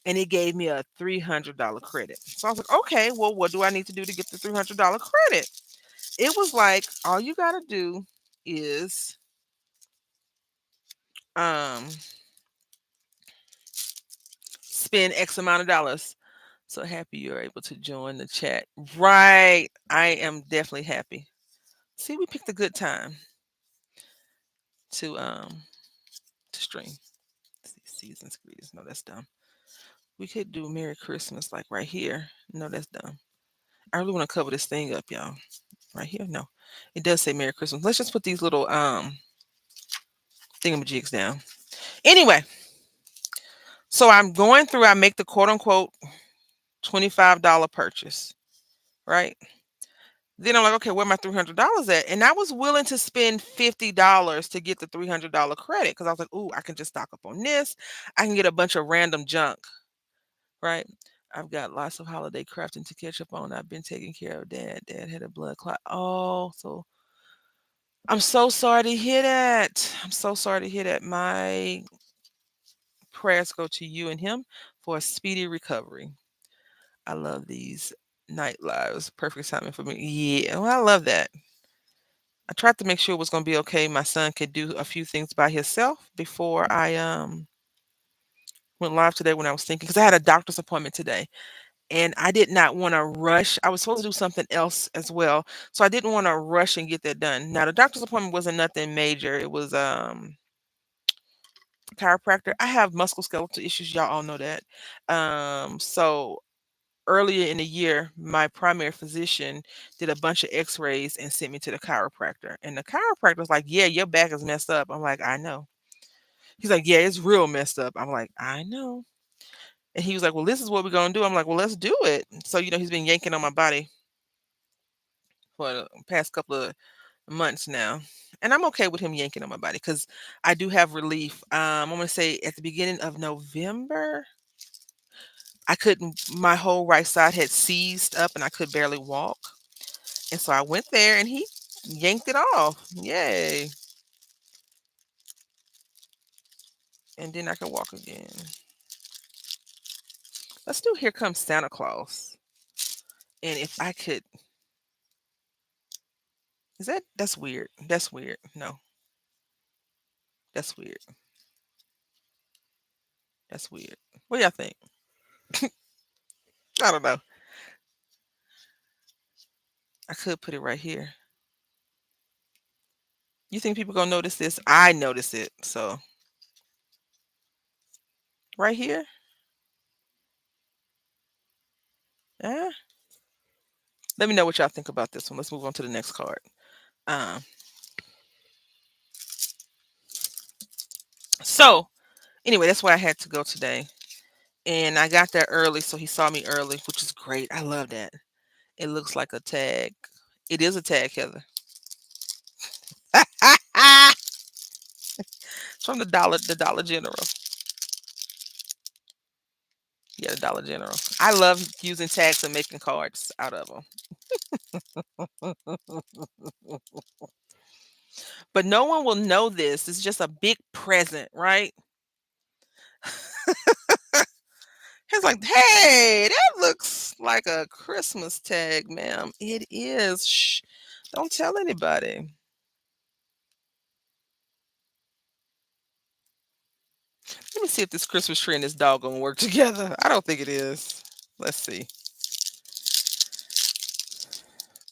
and it gave me a $300 credit. So I was like, okay, well, what do I need to do to get the $300 credit? It was like, all you got to do is um, spend X amount of dollars. So happy you're able to join the chat. Right. I am definitely happy. See, we picked a good time to stream. Seasons greetings. No, that's dumb. We could do Merry Christmas like right here. No, that's dumb. I really want to cover this thing up, y'all. Right here? No. It does say Merry Christmas. Let's just put these little thingamajigs down. Anyway, so I'm going through, I make the quote unquote $25 purchase, right? Then I'm like, okay, where my $300 at? And I was willing to spend $50 to get the $300 credit because I was like, ooh, I can just stock up on this. I can get a bunch of random junk, right? I've got lots of holiday crafting to catch up on. I've been taking care of dad. Dad had a blood clot. Oh, so I'm so sorry to hear that. I'm so sorry to hear that. My prayers go to you and him for a speedy recovery. I love these night lives. Perfect timing for me. Yeah, well, I love that. I tried to make sure it was going to be okay. My son could do a few things by himself before I went live today when I was thinking because I had a doctor's appointment today and I did not want to rush. I was supposed to do something else as well, so I didn't want to rush and get that done. Now the doctor's appointment wasn't nothing major. It was chiropractor. I have musculoskeletal issues. Y'all all know that. So earlier in the year, my primary physician did a bunch of X-rays and sent me to the chiropractor. And the chiropractor was like, "Yeah, your back is messed up." I'm like, "I know." He's like, "Yeah, it's real messed up." I'm like, "I know." And he was like, "Well, this is what we're gonna do." I'm like, "Well, let's do it." So he's been yanking on my body for the past couple of months now. And I'm okay with him yanking on my body because I do have relief. I'm gonna say at the beginning of November, I couldn't my whole right side had seized up and I could barely walk. And so I went there and he yanked it off. Yay. And then I can walk again. Let's do Here Comes Santa Claus. And if I could that's weird. That's weird. No, that's weird. That's weird. What do y'all think? I don't know. I could put it right here. You think people gonna notice this? I notice it. So right here. Yeah. Let me know what y'all think about this one. Let's move on to the next card. Um, so anyway, that's why I had to go today. And I got there early, so he saw me early, which is great. I love that. It looks like a tag. It is a tag, Heather. It's from the Dollar General. Yeah, the Dollar General. I love using tags and making cards out of them. But no one will know this. It's just a big present, right? He's like, "Hey, that looks like a Christmas tag, ma'am." It is. Shh. Don't tell anybody. Let me see if this Christmas tree and this dog gonna work together. I don't think it is. Let's see.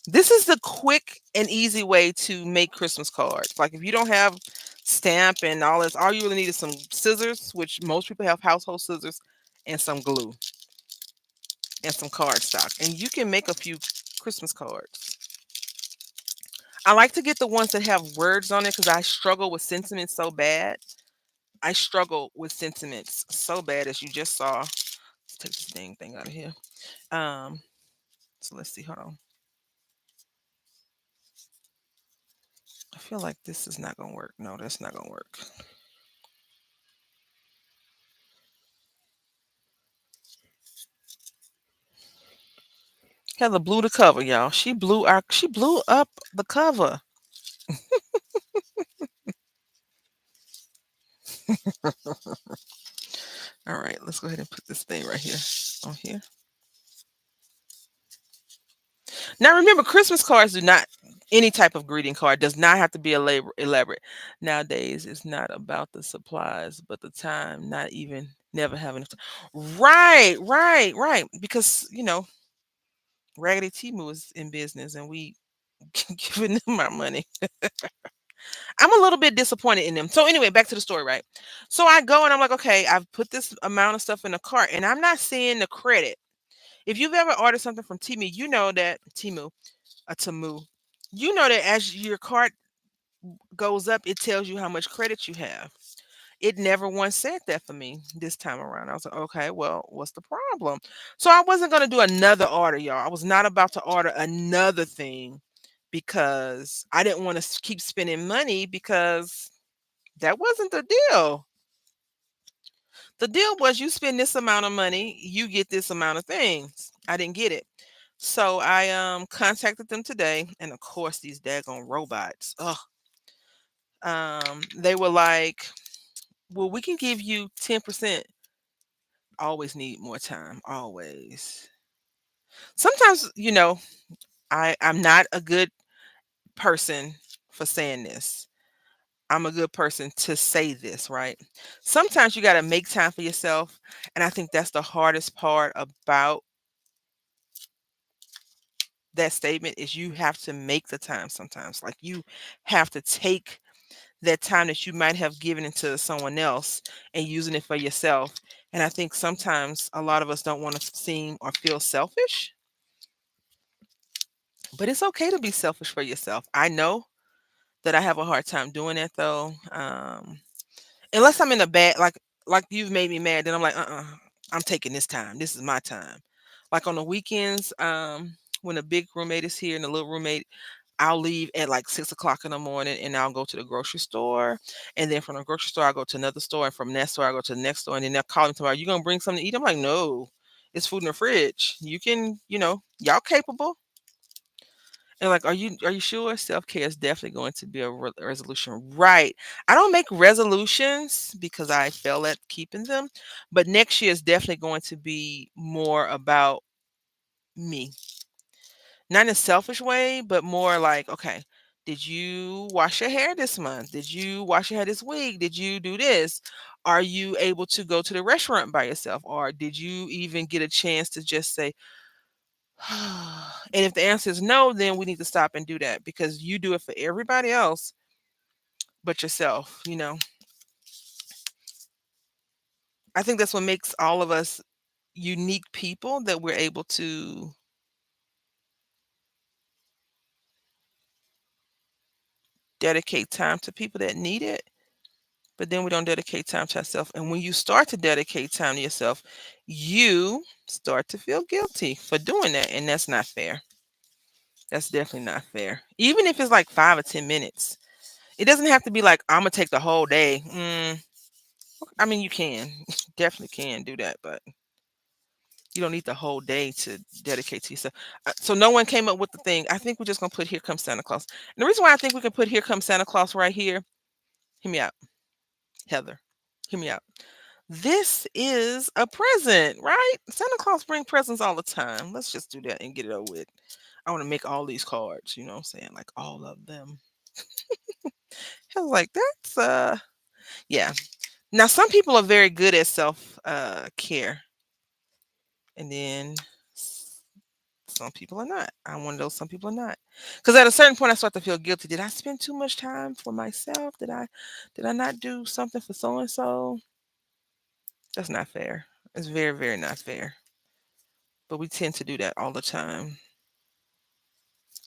This is the quick and easy way to make Christmas cards. Like if you don't have stamp and all this, all you really need is some scissors, which most people have household scissors, and some glue and some cardstock. And you can make a few Christmas cards. I like to get the ones that have words on it because I struggle with sentiments so bad. I struggle with sentiments so bad, as you just saw. Let's take this dang thing out of here. Um, so let's see. Hold on. I feel like this is not gonna work. No, that's not gonna work. Heather blew the cover, y'all. She blew up the cover. All right, let's go ahead and put this thing right here on here. Now remember, Christmas cards do not any type of greeting card does not have to be elaborate. Nowadays, it's not about the supplies, but the time, not even never having right, right, right. Because Raggedy Timu is in business and we giving them our money. I'm a little bit disappointed in them. So anyway, back to the story, right? So I go and I'm like, okay, I've put this amount of stuff in a cart, and I'm not seeing the credit. If you've ever ordered something from Timu, you know that Timu, you know that as your cart goes up, it tells you how much credit you have. It never once said that for me this time around. I was like, okay, well, what's the problem? So I wasn't gonna do another order, y'all. I was not about to order another thing because I didn't want to keep spending money because that wasn't the deal. The deal was you spend this amount of money, you get this amount of things. I didn't get it. So I contacted them today, and of course these daggone robots. Ugh. They were like, well, we can give you 10%. Always need more time. Always. Sometimes, I'm not a good person for saying this. I'm a good person to say this, right? Sometimes you got to make time for yourself. And I think that's the hardest part about that statement is you have to make the time sometimes. Like you have to take that time that you might have given into someone else and using it for yourself. And I think sometimes a lot of us don't want to seem or feel selfish, but it's okay to be selfish for yourself. I know that I have a hard time doing that though. Unless I'm in a bad like you've made me mad, then I'm like, I'm taking this time. This is my time. Like on the weekends, when the big roommate is here and the little roommate, I'll leave at like 6 o'clock in the morning and I'll go to the grocery store. And then from the grocery store, I'll go to another store. And from that store, I'll go to the next store. And then they'll call me tomorrow, you gonna bring something to eat? I'm like, no, it's food in the fridge. You can, y'all capable. And like, are you sure? Self-care is definitely going to be a resolution. Right. I don't make resolutions because I fail at keeping them, but next year is definitely going to be more about me. Not in a selfish way, but more like, okay, did you wash your hair this month? Did you wash your hair this week? Did you do this? Are you able to go to the restaurant by yourself? Or did you even get a chance to just say, and if the answer is no, then we need to stop and do that because you do it for everybody else. but yourself, you know. I think that's what makes all of us unique people, that we're able to dedicate time to people that need it, but then we don't dedicate time to ourselves. And when you start to dedicate time to yourself, you start to feel guilty for doing that. And that's not fair. That's definitely not fair. Even if it's like 5 or 10 minutes, it doesn't have to be like, I'm going to take the whole day. I mean, you can definitely can do that, but you don't need the whole day to dedicate to yourself. So no one came up with the thing. I think we're just going to put Here Comes Santa Claus. And the reason why I think we can put Here Comes Santa Claus right here, hear me out, Heather, hear me out. This is a present, right? Santa Claus bring presents all the time. Let's just do that and get it over with. I want to make all these cards, you know what I'm saying? Like all of them. I was like, that's yeah. Now some people are very good at self care. And then some people are not. I'm one of those. Some people are not. Because at a certain point, I start to feel guilty. Did I spend too much time for myself? Did I not do something for so and so? That's not fair. It's very, very not fair. But we tend to do that all the time.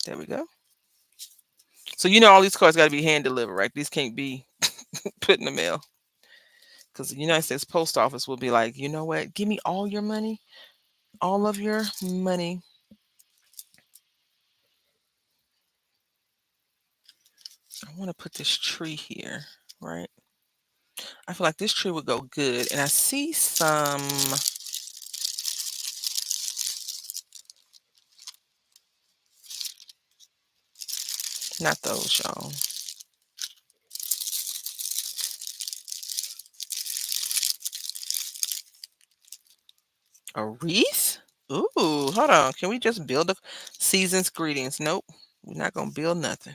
There we go. So you know all these cards got to be hand delivered, right? These can't be put in the mail. Because the United States Post Office will be like, you know what? Give me all your money, all of your money. I want to put this tree here, right? I feel like this tree would go good. And I see some, not those, y'all. A wreath? Ooh, hold on. Can we just build a season's greetings? Nope. We're not going to build nothing.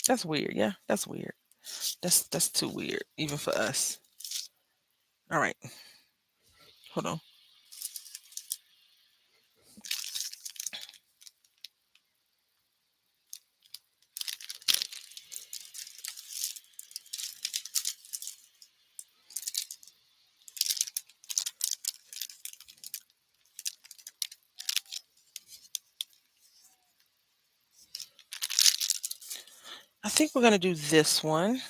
That's weird. Yeah, that's weird. That's too weird, even for us. All right. Hold on. I think we're going to do this one,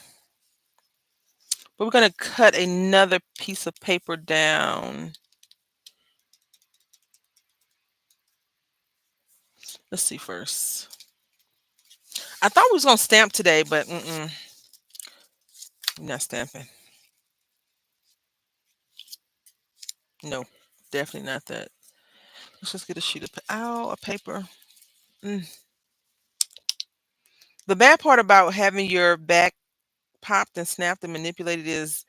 but we're going to cut another piece of paper down. Let's see first. I thought we was going to stamp today, but I'm not stamping. No, definitely not that. Let's just get a sheet of a paper. Mm. The bad part about having your back popped and snapped and manipulated is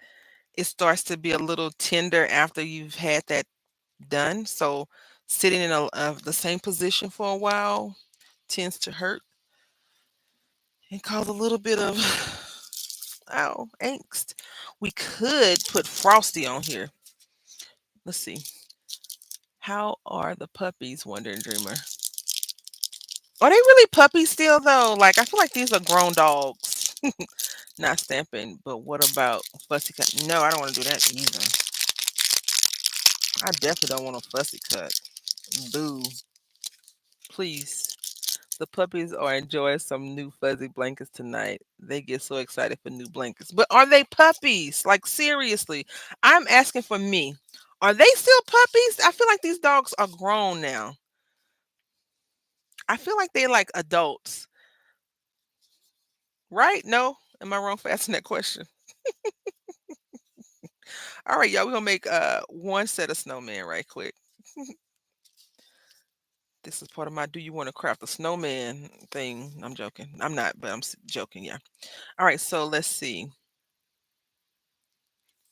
it starts to be a little tender after you've had that done. So sitting in the same position for a while tends to hurt and cause a little bit of angst. We could put Frosty on here. Let's see. How are the puppies, Wondering Dreamer? Are they really puppies still though? Like I feel like these are grown dogs. Not stamping, but what about fussy cut? No, I don't want to do that either. I definitely don't want a fussy cut. Boo. Please. The puppies are enjoying some new fuzzy blankets tonight. They get so excited for new blankets. But are they puppies? Like seriously. I'm asking for me. Are they still puppies? I feel like these dogs are grown now. I feel like they're like adults. Right? No? Am I wrong for asking that question? All right, y'all. We're gonna make one set of snowman right quick. This is part of my do you want to craft a snowman thing. I'm joking. I'm not, but joking, yeah. All right, so let's see.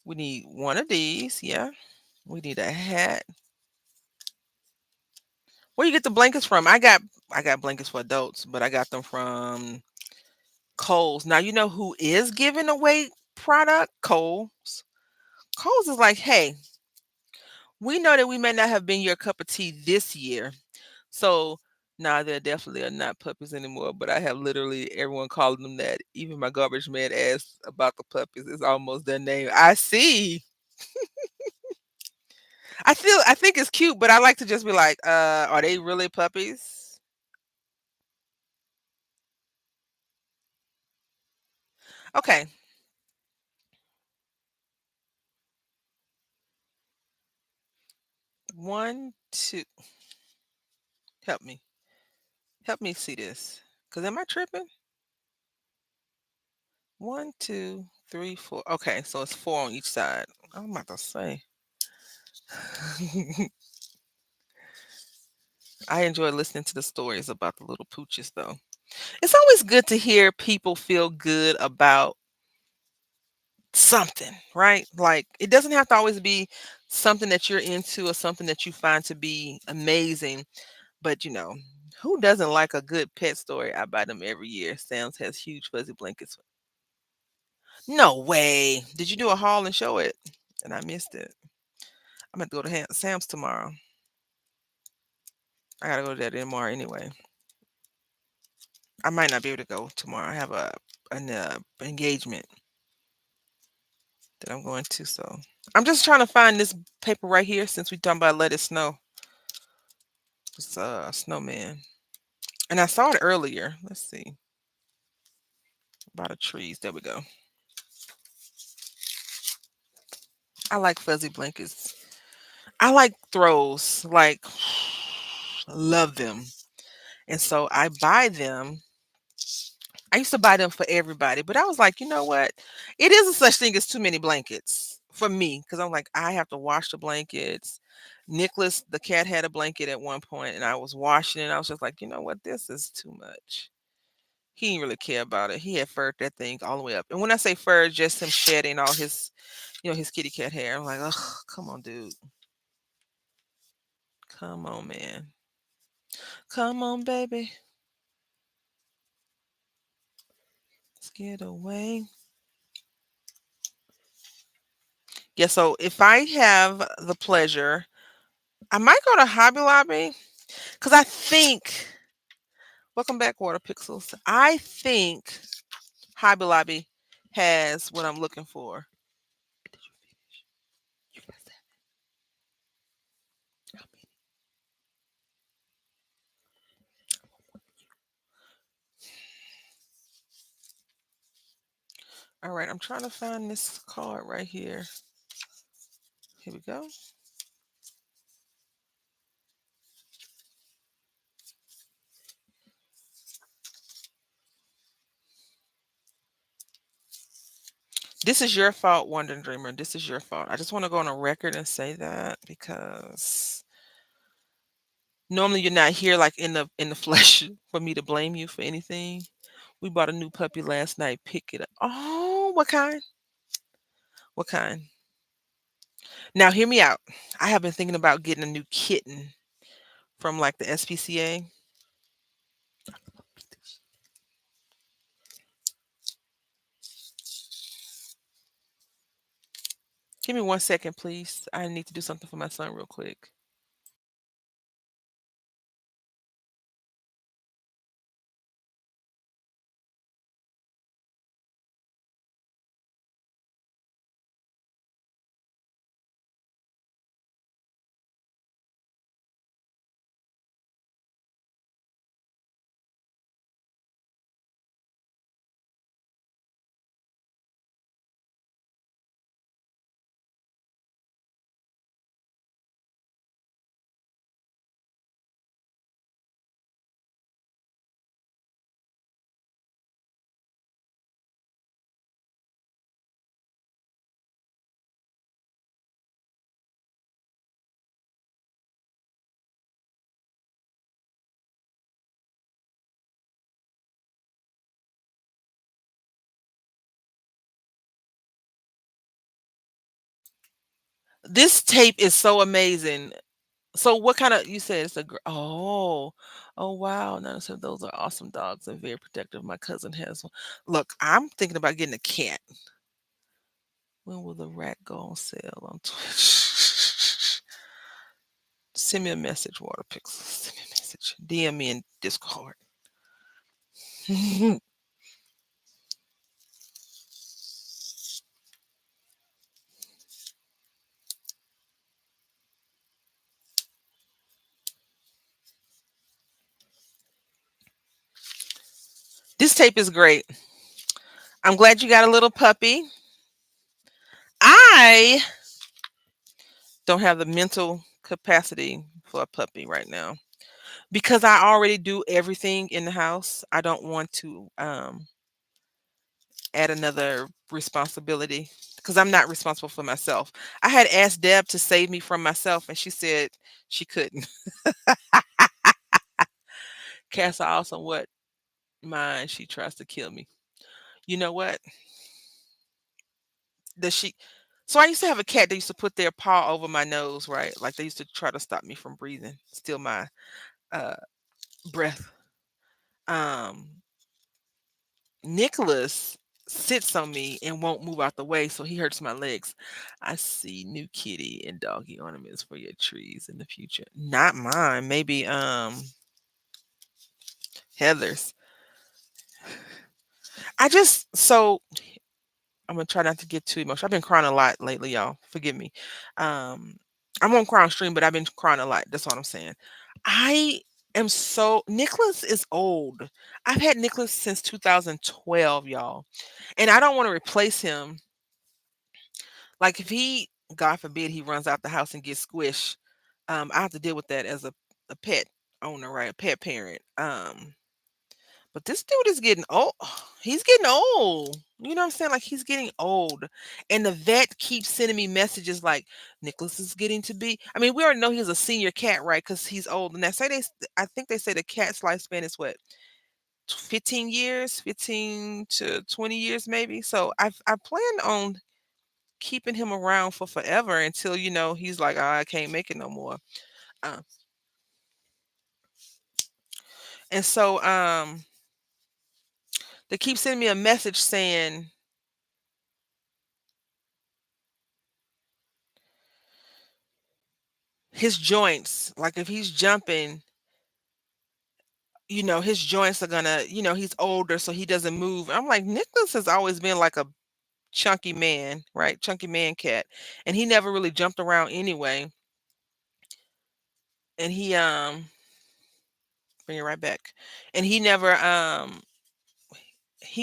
We need one of these, yeah. We need a hat. Where you get the blankets from? I got blankets for adults, but I got them from Kohl's. Now you know who is giving away product? Kohl's. Kohl's is like, hey, we know that we may not have been your cup of tea this year. So now there definitely are not puppies anymore, but I have literally everyone calling them that. Even my garbage man asked about the puppies. It's almost their name. I see. I think it's cute, but I like to just be like, are they really puppies? Okay. One, two. Help me. Help me see this. Cause am I tripping? One, two, three, four. Okay, so it's four on each side. I'm about to say. I enjoy listening to the stories about the little pooches though. It's always good to hear people feel good about something, right? Like it doesn't have to always be something that you're into or something that you find to be amazing, but who doesn't like a good pet story? I buy them every year. Sam's has huge fuzzy blankets. No way. Did you do a haul and show it? And I missed it. I'm gonna go to Sam's tomorrow. I gotta go to that tomorrow anyway. I might not be able to go tomorrow. I have an engagement that I'm going to. So I'm just trying to find this paper right here since we talking about let it snow. It's snowman. And I saw it earlier. Let's see. About the trees. There we go. I like fuzzy blankets. I like throws. Like love them. And so I buy them. I used to buy them for everybody, but I was like, you know what? It isn't such thing as too many blankets for me because I'm like, I have to wash the blankets. Nicholas, the cat, had a blanket at one point, and I was washing it. I was just like, you know what? This is too much. He didn't really care about it. He had furred that thing all the way up. And when I say fur, just him shedding all his, his kitty cat hair. I'm like, oh, come on, dude. Come on, man. Come on, baby. Let's get away. Yeah, so if I have the pleasure, I might go to Hobby Lobby because I think, welcome back, Water Pixels. I think Hobby Lobby has what I'm looking for. Did you finish? You got seven. How many? All right, I'm trying to find this card right here. Here we go. This is your fault, Wandering Dreamer. This is your fault. I just want to go on a record and say that because normally you're not here like in the flesh for me to blame you for anything. We bought a new puppy last night. Pick it up. Oh, what kind? What kind? Now hear me out. I have been thinking about getting a new kitten from like the SPCA. Give me 1 second, please. I need to do something for my son real quick. This tape is so amazing. So what kind of you said it's a oh wow, no, so those are awesome dogs and very protective. My cousin has one. Look, I'm thinking about getting a cat. When will the rat go on sale on Twitch? Send me a message, Water Pixels. Send me a message. DM me in Discord. This tape is great. I'm glad you got a little puppy. I don't have the mental capacity for a puppy right now because I already do everything in the house. I don't want to add another responsibility because I'm not responsible for myself. I had asked Deb to save me from myself, and she said she couldn't. Cats are awesome. What mine? She tries to kill me. You know what? Does she? So I used to have a cat that used to put their paw over my nose, right? Like they used to try to stop me from breathing, steal my uh, breath. Um, Nicholas sits on me and won't move out the way, so he hurts my legs. I see new kitty and doggy ornaments for your trees in the future. Not mine. Maybe Heather's. I just so I'm gonna try not to get too emotional. I've been crying a lot lately, y'all. Forgive me. Um, I'm on cry on stream, but I've been crying a lot. That's all I'm saying. I am so Nicholas is old. I've had Nicholas since 2012, y'all, and I don't want to replace him. Like if he, God forbid, he runs out the house and gets squished, I have to deal with that as a pet owner, right? A pet parent. But this dude is getting old. He's getting old. You know what I'm saying? Like he's getting old. And the vet keeps sending me messages like Nicholas is getting to be. I mean, we already know he's a senior cat, right? Because he's old. And I think they say the cat's lifespan is what, 15 years, 15 to 20 years maybe. So I plan on keeping him around for forever until he's like, "Ah, I can't make it no more." Uh, and so they keep sending me a message saying his joints, like if he's jumping, his joints are gonna, he's older, so he doesn't move. I'm like, Nicholas has always been like a chunky man, right? Chunky man cat, and he never really jumped around anyway. And bring it right back, and he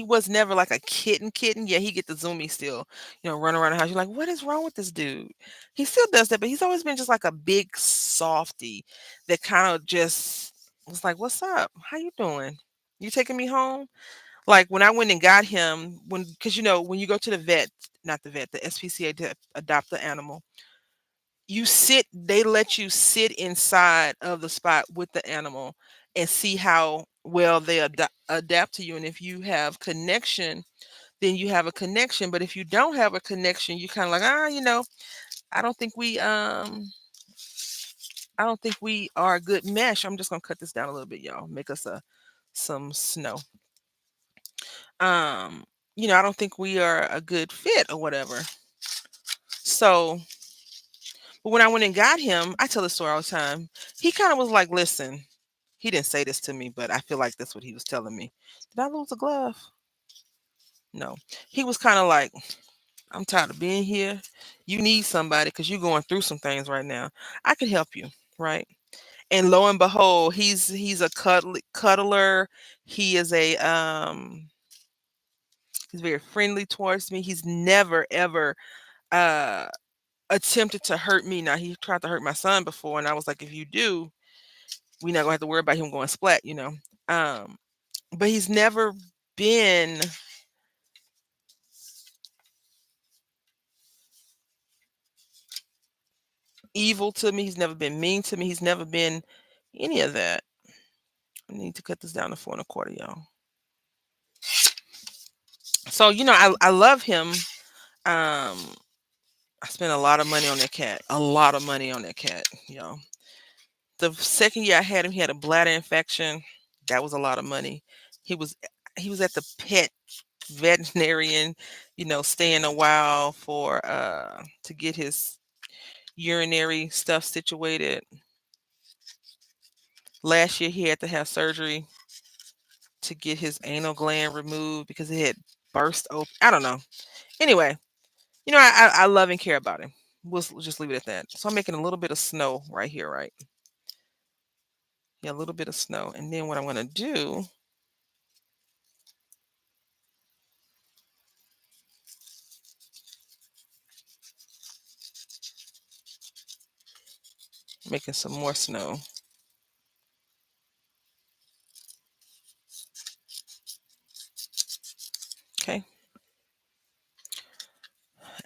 was never like a kitten. Yeah, he get the zoomy still, run around the house. You're like, what is wrong with this dude? He still does that, but he's always been just like a big softy that kind of just was like, what's up? How you doing? You taking me home? Like when I went and got him, because when you go to the vet, not the vet, the SPCA to adopt the animal, they let you sit inside of the spot with the animal and see how well they adapt to you. And if you have connection, then you have a connection. But if you don't have a connection, you kind of like, I don't think we are a good mesh. I'm just gonna cut this down a little bit, y'all. Make us some snow. Um, I don't think we are a good fit or whatever. So, but when I went and got him, I tell the story all the time. He kind of was like, listen, he didn't say this to me, but I feel like that's what he was telling me. Did I lose a glove? No. He was kind of like, I'm tired of being here. You need somebody because you're going through some things right now. I can help you, right? And lo and behold, he's a cuddler. He is he's very friendly towards me. He's never ever uh attempted to hurt me. Now he tried to hurt my son before, and I was like, if you do, we're not gonna have to worry about him going splat. Um, but he's never been evil to me. He's never been mean to me. He's never been any of that. I need to cut this down to 4 1/4, y'all. So I love him. Um, I spent a lot of money on that cat. A lot of money on that cat, y'all. The second year I had him, he had a bladder infection. That was a lot of money. He was he was at the pet veterinarian, staying a while for to get his urinary stuff situated. Last year he had to have surgery to get his anal gland removed because it had burst open. I don't know. Anyway, I love and care about him. We'll just leave it at that. So I'm making a little bit of snow right here, right? Yeah, a little bit of snow. And then what I'm gonna do, making some more snow. Okay.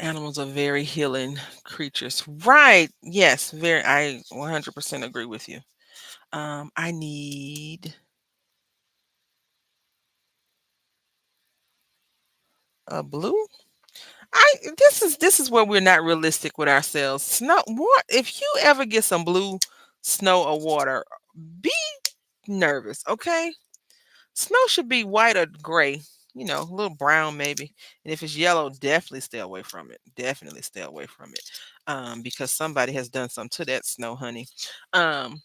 Animals are very healing creatures. Right. Yes, very I 100% agree with you. I need a blue. I this is where we're not realistic with ourselves. Snow what if you ever get some blue snow or water, be nervous, okay? Snow should be white or gray, a little brown maybe. And if it's yellow, definitely stay away from it. Definitely stay away from it. Because somebody has done something to that snow, honey. Um,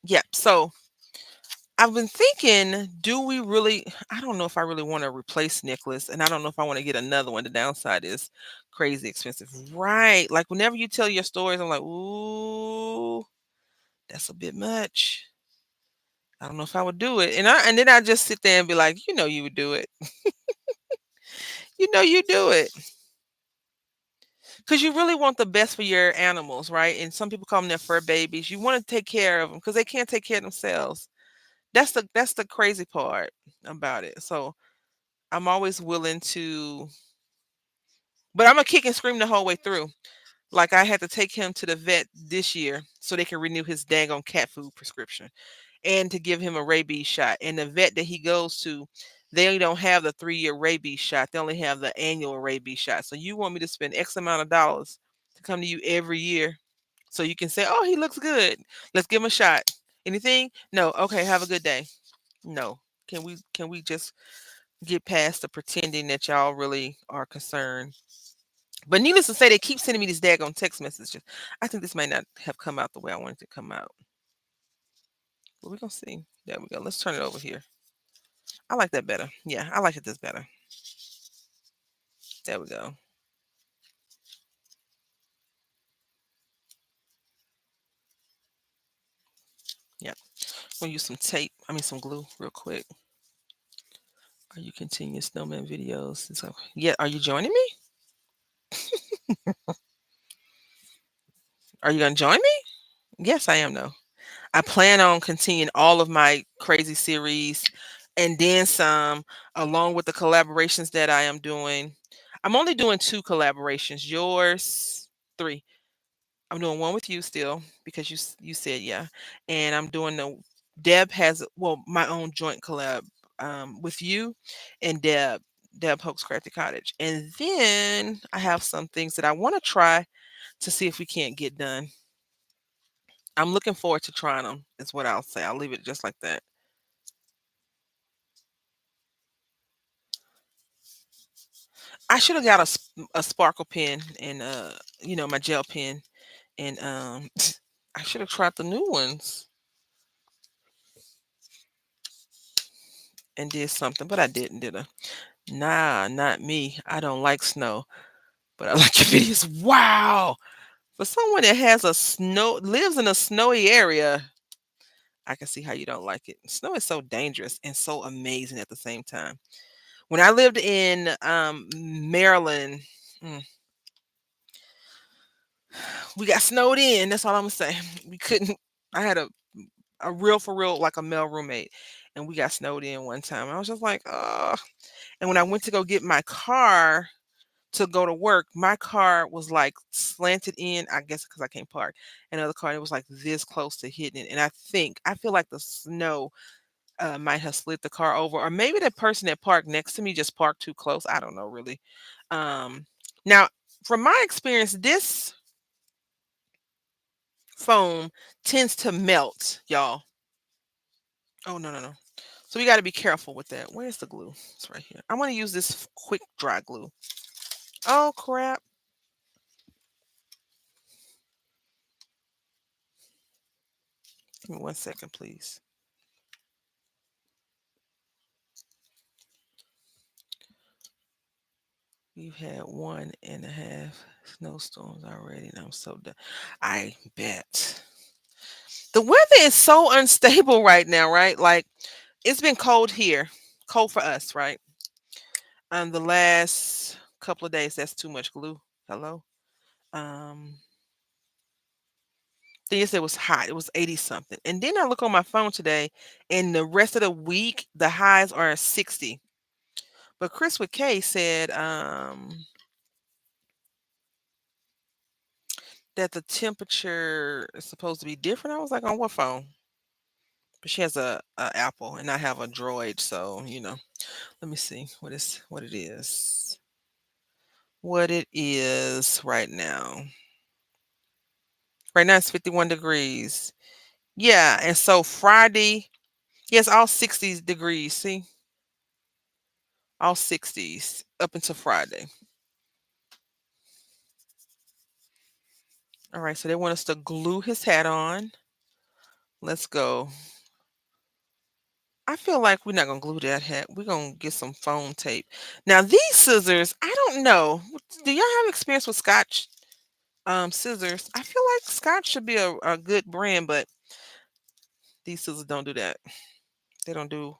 yeah, so I've been thinking, do we really? I don't know if I really want to replace Nicholas, and I don't know if I want to get another one. The downside is crazy expensive. Right. Like whenever you tell your stories, I'm like, ooh, that's a bit much. I don't know if I would do it. And then I just sit there and be like, you would do it. You do it. Because you really want the best for your animals, right? And some people call them their fur babies. You want to take care of them because they can't take care of themselves. That's the crazy part about it. So I'm always willing to, but I'm gonna kick and scream the whole way through. Like I had to take him to the vet this year so they can renew his daggone cat food prescription and to give him a rabies shot. And the vet that he goes to, they don't have the 3-year rabies shot. They only have the annual rabies shot. So you want me to spend X amount of dollars to come to you every year so you can say, "Oh, he looks good. Let's give him a shot." Anything? No. Okay, have a good day. No. Can we just get past the pretending that y'all really are concerned? But needless to say, they keep sending me these daggone text messages. I think this might not have come out the way I wanted it to come out. But we're gonna see. There we go. Let's turn it over here. I like that better. Yeah, I like it this better. There we go. Yeah. We'll use some tape. I mean some glue real quick. Are you continuing snowman videos? So yeah, are you joining me? Are you gonna join me? Yes, I am though. I plan on continuing all of my crazy series and then some, along with the collaborations that I am doing. I'm only doing 2 collaborations. Yours, 3. I'm doing one with you still because you said yeah, and I'm doing the Deb has my own joint collab with you and Deb Hoax Crafty Cottage, and then I have some things that I want to try to see if we can't get done. I'm looking forward to trying them. Is what I'll say. I'll leave it just like that. I should have got a sparkle pen and my gel pen and I should have tried the new ones and did something, but I didn't, did I? Nah, not me. I don't like snow, but I like your videos. Wow. For someone that lives in a snowy area, I can see how you don't like it. Snow is so dangerous and so amazing at the same time. When I lived in Maryland, mm, we got snowed in. That's all I'm gonna say. We couldn't. I had a real for real like a male roommate, and we got snowed in one time. I was just like, oh. And when I went to go get my car to go to work, my car was like slanted in, I guess because I can't park. Another car, it was like this close to hitting it. And I feel like the snow might have slid the car over, or maybe the person that parked next to me just parked too close. I don't know really. Um, Now, from my experience, this foam tends to melt, y'all. Oh, no, no, no. So we got to be careful with that. Where's the glue? It's right here. I want to use this quick dry glue. Oh, crap. Give me 1 second, please. We've had 1.5 snowstorms already, and I'm so done. I bet. The weather is so unstable right now, right? Like, it's been cold here, cold for us, right? The last couple of days, that's too much glue. Hello. Um, then yesterday was hot. It was 80 something. And then I look on my phone today, and the rest of the week, the highs are 60. But Chris with K said that the temperature is supposed to be different. I was like, on what phone? But she has a Apple, and I have a Droid, so let me see what it is. What it is right now. Right now it's 51 degrees. Yeah, and so Friday, yes, all 60s degrees. See, all 60s up until Friday. All right, so they want us to glue his hat on. Let's go. I feel like we're not gonna glue that hat. We're gonna get some foam tape. Now these scissors, I don't know. Do y'all have experience with Scotch scissors? I feel like Scotch should be a good brand, but these scissors don't do that. They don't do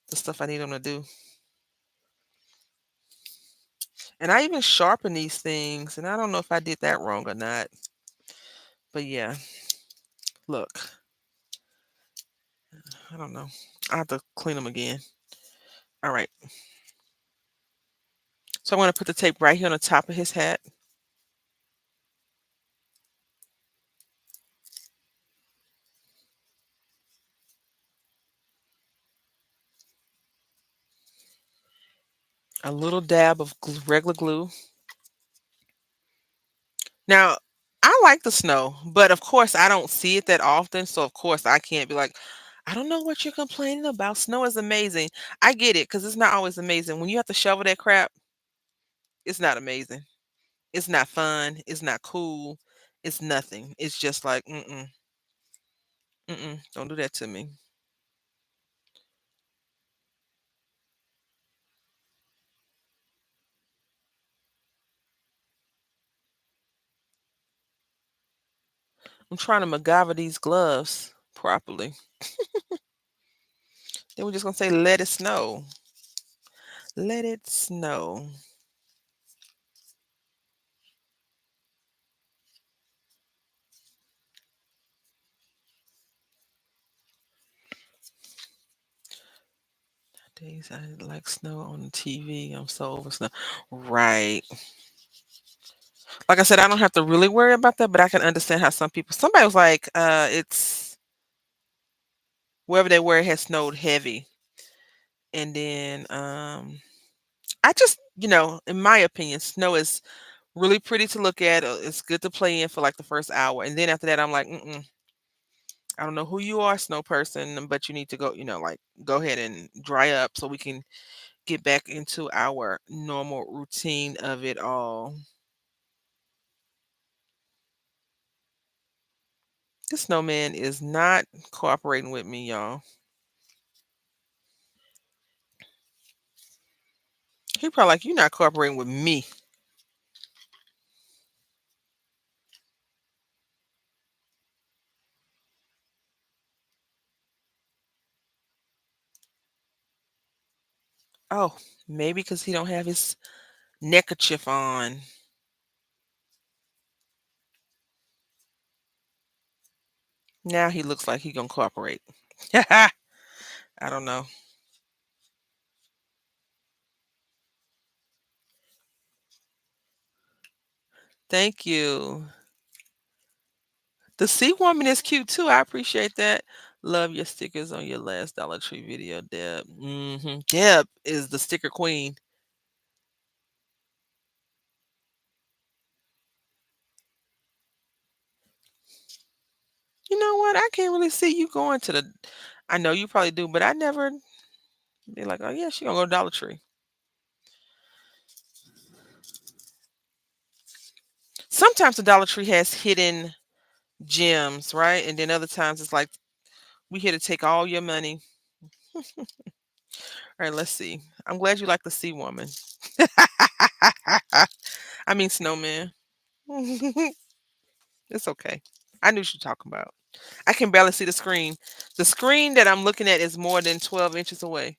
the stuff I need them to do. And I even sharpen these things, and I don't know if I did that wrong or not. But yeah, look, I don't know. I have to clean them again. All right. So I want to put the tape right here on the top of his hat. A little dab of regular glue. Now, I like the snow, but of course I don't see it that often. So of course I can't be like, I don't know what you're complaining about. Snow is amazing. I get it because it's not always amazing. When you have to shovel that crap, it's not amazing. It's not fun. It's not cool. It's nothing. It's just like, don't do that to me. I'm trying to MacGyver these gloves properly. Then we're just gonna say, let it snow. Let it snow. Days I like snow on the TV. I'm so over snow. Right. Like I said, I don't have to really worry about that, but I can understand how somebody was like, it's wherever they were, it had snowed heavy. And then I just, in my opinion, snow is really pretty to look at. It's good to play in for like the first hour. And then after that, I'm like, I don't know who you are, snow person, but you need to go, like go ahead and dry up so we can get back into our normal routine of it all. This snowman is not cooperating with me, y'all. He probably like, you're not cooperating with me. Oh, maybe because he don't have his neckerchief on. Now he looks like he gonna cooperate. I don't know. Thank you. The sea woman is cute too. I appreciate that. Love your stickers on your last Dollar Tree video, Deb. Deb is the sticker queen. You know what? I can't really see you going to the. I know you probably do, but I never be like, oh yeah, she gonna go to Dollar Tree. Sometimes the Dollar Tree has hidden gems, right? And then other times it's like we here to take all your money. All right, let's see. I'm glad you like the Sea Woman. I mean Snowman. It's okay. I knew what you're talking about. I can barely see the screen. The screen that I'm looking at is more than 12 inches away.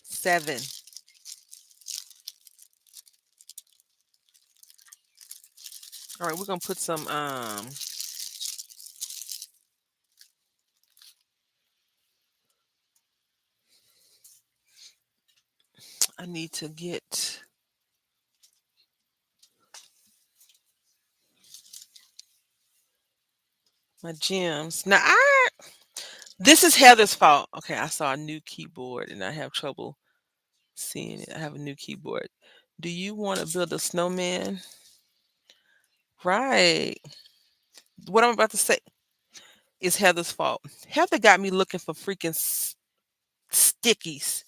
7. All right, we're gonna put some. I need to get my gems. Now this is Heather's fault. Okay, I saw a new keyboard and I have trouble seeing it. I have a new keyboard. Do you want to build a snowman? Right. What I'm about to say is Heather's fault. Heather got me looking for freaking stickies,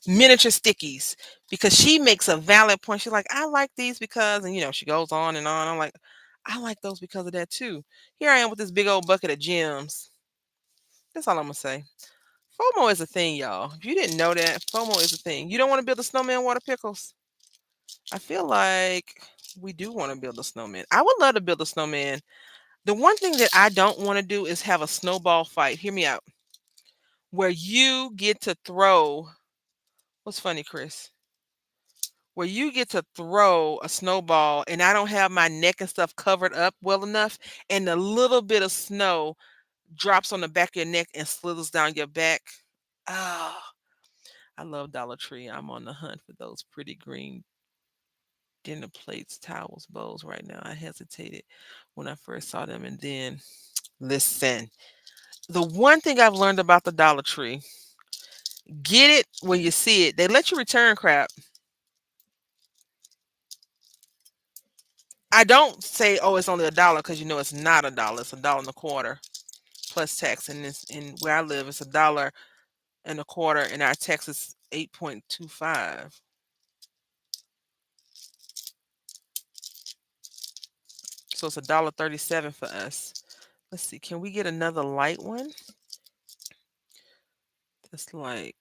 miniature stickies, because she makes a valid point. She's like, I like these because, and she goes on and on. I'm like, I like those because of that too. Here I am with this big old bucket of gems. That's all I'm gonna say. FOMO is a thing, y'all. If you didn't know that, FOMO is a thing. You don't want to build a snowman, water pickles? I feel like we do want to build a snowman. I would love to build a snowman. The one thing that I don't want to do is have a snowball fight. Hear me out. Where you get to throw, what's funny, Chris? Where you get to throw a snowball and I don't have my neck and stuff covered up well enough, and a little bit of snow drops on the back of your neck and slithers down your back. Oh, I love Dollar Tree. I'm on the hunt for those pretty green dinner plates, towels, bowls right now. I hesitated when I first saw them. And then, listen, the one thing I've learned about the Dollar Tree, get it when you see it. They let you return crap. I don't say, oh, it's only $1 because it's not $1. It's $1.25 plus tax. And this, in where I live, it's $1.25, and our tax is 8.25. So it's $1.37 for us. Let's see. Can we get another light one? That's like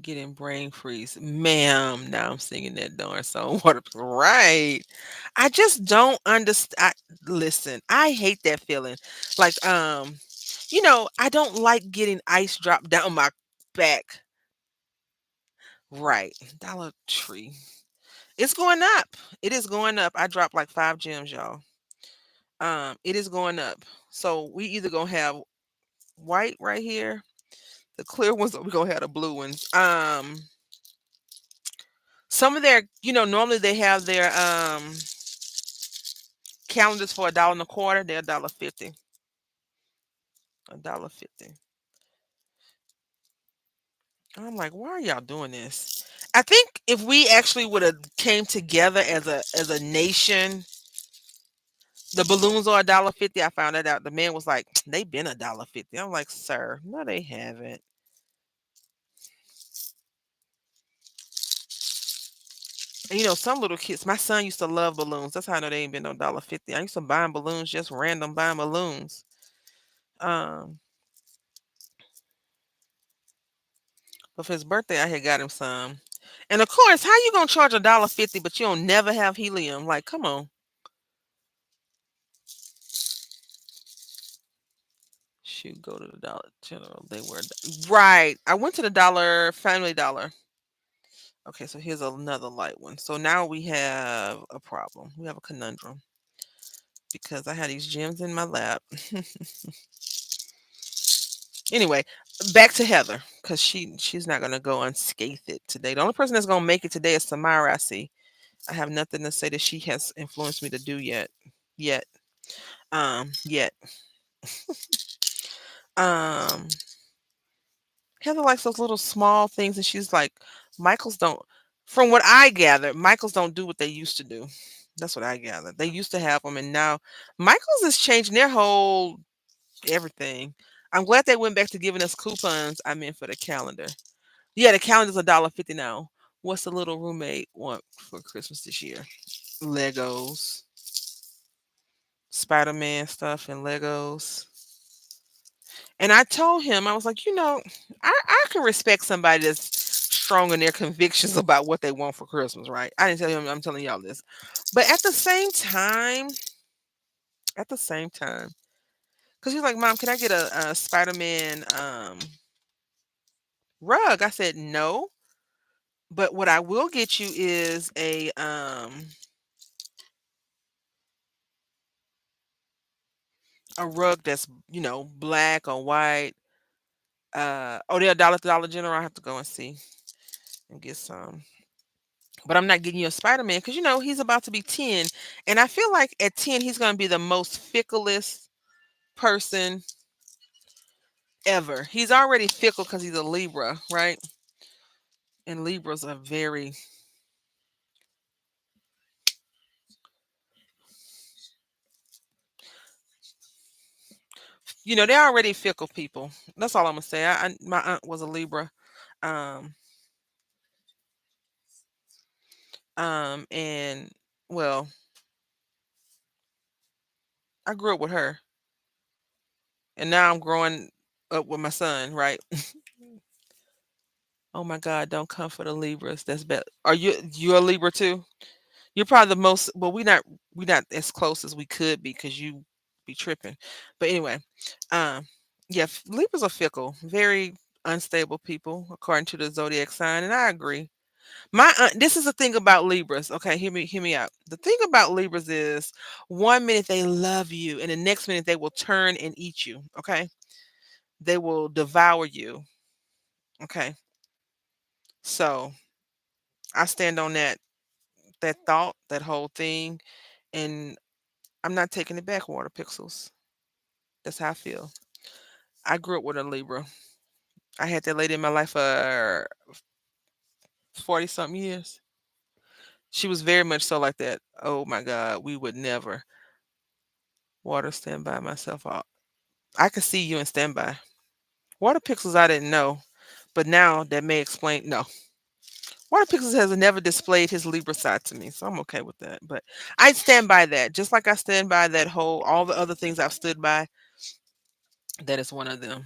getting brain freeze. Ma'am, now I'm singing that darn song. What right. I just don't understand. Listen, I hate that feeling. Like, I don't like getting ice dropped down my back. Right. Dollar Tree. It's going up. It is going up. I dropped like 5 gems, y'all. It is going up. So we either gonna have white right here, the clear ones, or we gonna have the blue ones. Some of their, normally they have their calendars for $1.25. They're $1.50. $1.50. I'm like, why are y'all doing this? I think if we actually would have came together as a nation, the balloons are $1.50. I found that out. The man was like, they've been $1.50. I'm like, sir, no, they haven't. And some little kids, my son used to love balloons. That's how I know they ain't been no $1.50. I used to buy balloons, just random buying balloons. Um, but for his birthday, I had got him some. And of course, how you gonna charge $1.50, but you don't never have helium? Like, come on. Shoot, go to the Dollar General. They were right. I went to the Family Dollar. Okay, so here's another light one. So now we have a problem. We have a conundrum because I had these gems in my lap. Anyway, back to Heather because she's not gonna go unscathed today. The only person that's gonna make it today is Samara. I see. I have nothing to say that she has influenced me to do yet. Yet. Yet. Um, Heather likes those little small things, and she's like, Michael's don't. From what I gather, Michaels don't do what they used to do. That's what I gather. They used to have them, and now Michaels is changing their whole everything. I'm glad they went back to giving us coupons. I meant for the calendar. Yeah, the calendar's $1.50 now. What's the little roommate want for Christmas this year? Legos, Spider-Man stuff, and Legos. And I told him, I was like, I can respect somebody that's strong in their convictions about what they want for Christmas, right? I didn't tell him I'm telling y'all this. But at the same time, because he's like, Mom, can I get a Spider-Man rug? I said, no. But what I will get you is a rug that's, black or white. Oh, they're Dollar General. I have to go and see and get some. But I'm not getting you a Spider-Man because he's about to be 10. And I feel like at 10 he's gonna be the most ficklest person ever. He's already fickle because he's a Libra, right? And Libras are very, they're already fickle people. That's all I'm gonna say. My aunt was a Libra. Um, and well, I grew up with her, and now I'm growing up with my son, right? Oh my God, don't come for the Libras. That's bad. Are you a Libra too? You're probably the most. Well, we not as close as we could be because you be tripping. But anyway, um, yeah, Libras are fickle, very unstable people according to the zodiac sign, and I agree. This is the thing about Libras. Okay, hear me out. The thing about Libras is, one minute they love you, and the next minute they will turn and eat you. Okay, they will devour you. Okay, so I stand on that thought, that whole thing, and I'm not taking it back, Water Pixels. That's how I feel. I grew up with a Libra. I had that lady in my life for 40 something years. She was very much so like that. Oh my God, we would never. Water, stand by myself. I could see you in standby. Water Pixels, I didn't know, but now that may explain. No, Water Pixels has never displayed his Libra side to me, so I'm okay with that. But I stand by that, just like I stand by that whole all the other things I've stood by. That is one of them.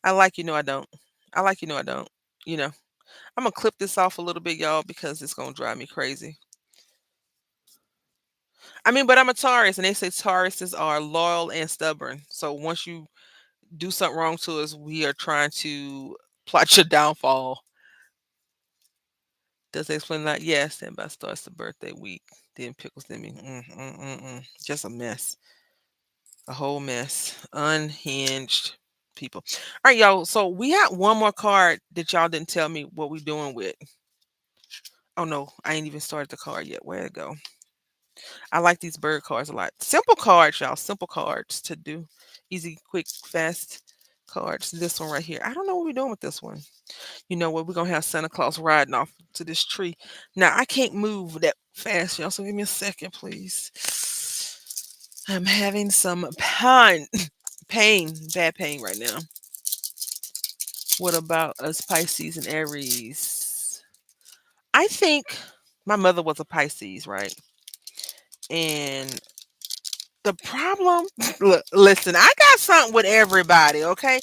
I like I don't. I like I don't. You know, I'm gonna clip this off a little bit, y'all, because it's gonna drive me crazy. I mean, but I'm a Taurus, and they say Tauruses are loyal and stubborn. So once you do something wrong to us, we are trying to plot your downfall. Does it explain that? Yes, and by starts the birthday week. Then pickles then me. Just a mess. A whole mess. Unhinged people. All right, y'all. So we had one more card that y'all didn't tell me what we doing with. Oh no, I ain't even started the card yet. Where'd it go? I like these bird cards a lot. Simple cards, y'all. Simple cards to do. Easy, quick, fast cards. This one right here. I don't know what we're doing with this one. You know what? We're gonna have Santa Claus riding off to this tree. Now I can't move that fast, y'all. So give me a second, please. I'm having some bad pain right now. What about us Pisces and Aries? I think my mother was a Pisces, right? And the problem, look, listen, I got something with everybody, okay?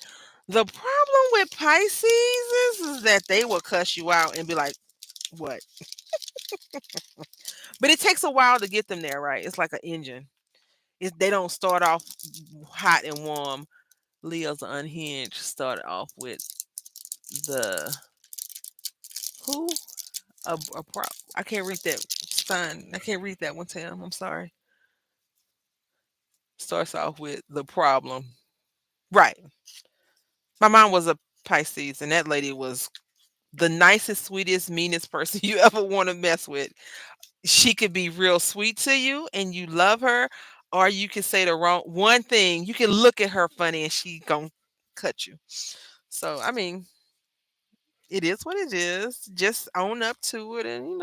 The problem with Pisces is that they will cuss you out and be like, what? But it takes a while to get them there, right? It's like an engine. They don't start off hot and warm. Leo's unhinged. Started off with the who? A pro. I can't read that sign. I can't read that one, Tam. I'm sorry. Starts off with the problem. Right. My mom was a Pisces, and that lady was the nicest, sweetest, meanest person you ever want to mess with. She could be real sweet to you and you love her, or you can say the wrong one thing. You can look at her funny and she gonna cut you. So I mean, It is what it is. Just own up to it and,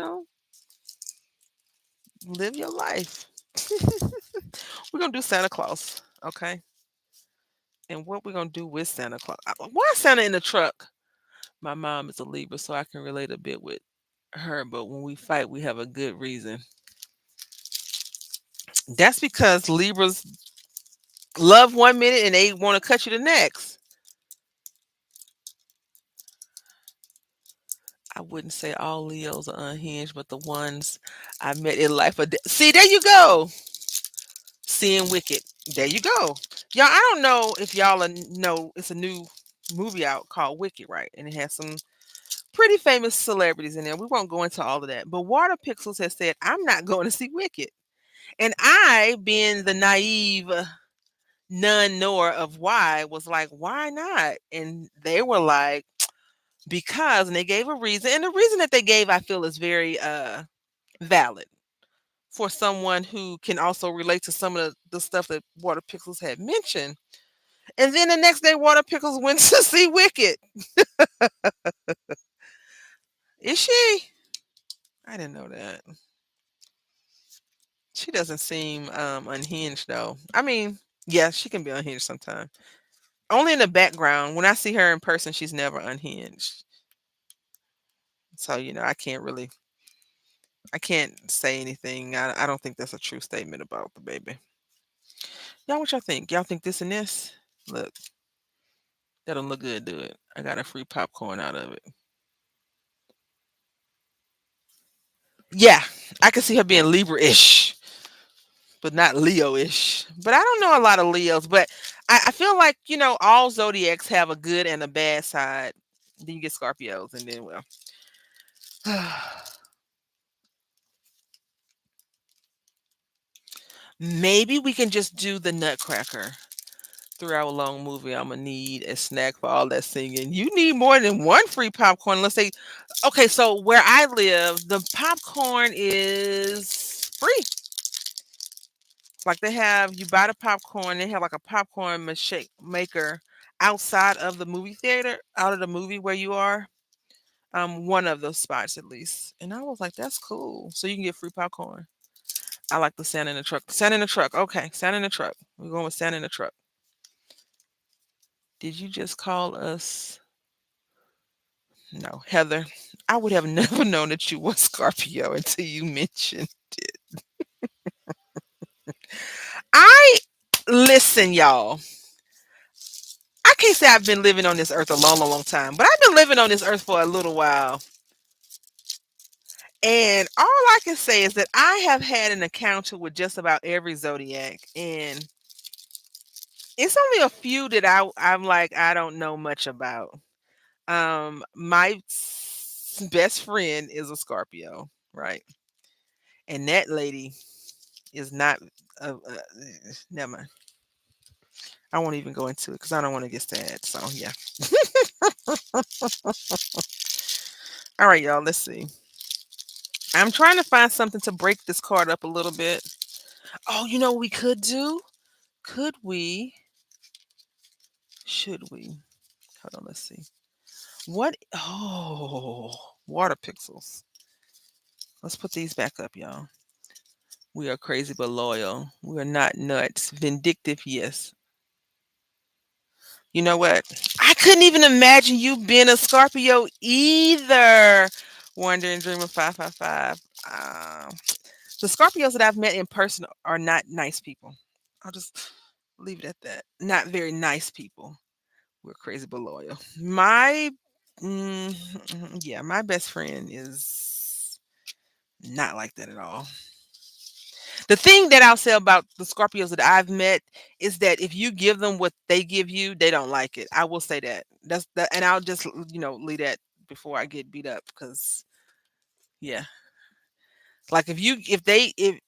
live your life. We're going to do Santa Claus, okay? And what we're going to do with Santa Claus. Why is Santa in the truck? My mom is a Libra, so I can relate a bit with her. But when we fight, we have a good reason. That's because Libras love 1 minute and they want to cut you the next. I wouldn't say all Leos are unhinged, but the ones I met in life are. See, there you go. Seeing Wicked. There you go. Y'all, I don't know if y'all know it's a new movie out called Wicked, right? And it has some pretty famous celebrities in there. We won't go into all of that. But Water Pixels has said, I'm not going to see Wicked. And I, being the naive none nor of why, was like, why not? And they were like, because, and they gave a reason. And the reason that they gave, I feel, is very valid for someone who can also relate to some of the stuff that Water Pixels had mentioned. And then the next day, Water Pickles went to see Wicked. Is she? I didn't know that. She doesn't seem unhinged though. I mean, yeah, she can be unhinged sometimes. Only in the background. When I see her in person, she's never unhinged. So, I can't say anything. I don't think that's a true statement about the baby. Y'all, what y'all think? Y'all think this and this? Look, that don't look good, do it. I got a free popcorn out of it. Yeah, I can see her being Libra-ish, but not Leo-ish. But I don't know a lot of Leos, but I feel like, all zodiacs have a good and a bad side. Then you get Scorpios, and then, well, maybe we can just do the Nutcracker. 3 hour long movie. I'm gonna need a snack for all that singing. You need more than one free popcorn. Let's say, okay, so where I live, the popcorn is free. Like you buy the popcorn, they have like a popcorn maker outside of the movie theater, out of the movie where you are. One of those spots at least. And I was like, that's cool. So you can get free popcorn. I like the Santa in the truck. Santa in the truck. Okay, Santa in the truck. We're going with Santa in the truck. Did you just call us? No, Heather. I would have never known that you were Scorpio until you mentioned it. I listen, y'all. I can't say I've been living on this earth a long, long, long time, but I've been living on this earth for a little while. And all I can say is that I have had an encounter with just about every zodiac. And it's only a few that I'm like, I don't know much about. My best friend is a Scorpio, right? And that lady is not, never mind. I won't even go into it because I don't want to get sad. So, yeah. All right, y'all, let's see. I'm trying to find something to break this card up a little bit. Oh, you know what we could do? Could we? Should we? Hold on, let's see. What? Oh, water pixels. Let's put these back up, y'all. We are crazy but loyal. We are not nuts. Vindictive, yes. You know what? I couldn't even imagine you being a Scorpio either. Wondering Dreamer 555. The Scorpios that I've met in person are not nice people. I'll just leave it at that. Not very nice people. We're crazy but loyal. Yeah, my best friend is not like that at all. The thing that I'll say about the Scorpios that I've met is that if you give them what they give you, they don't like it. I will say that. That's that, and I'll just leave that before I get beat up because yeah, like if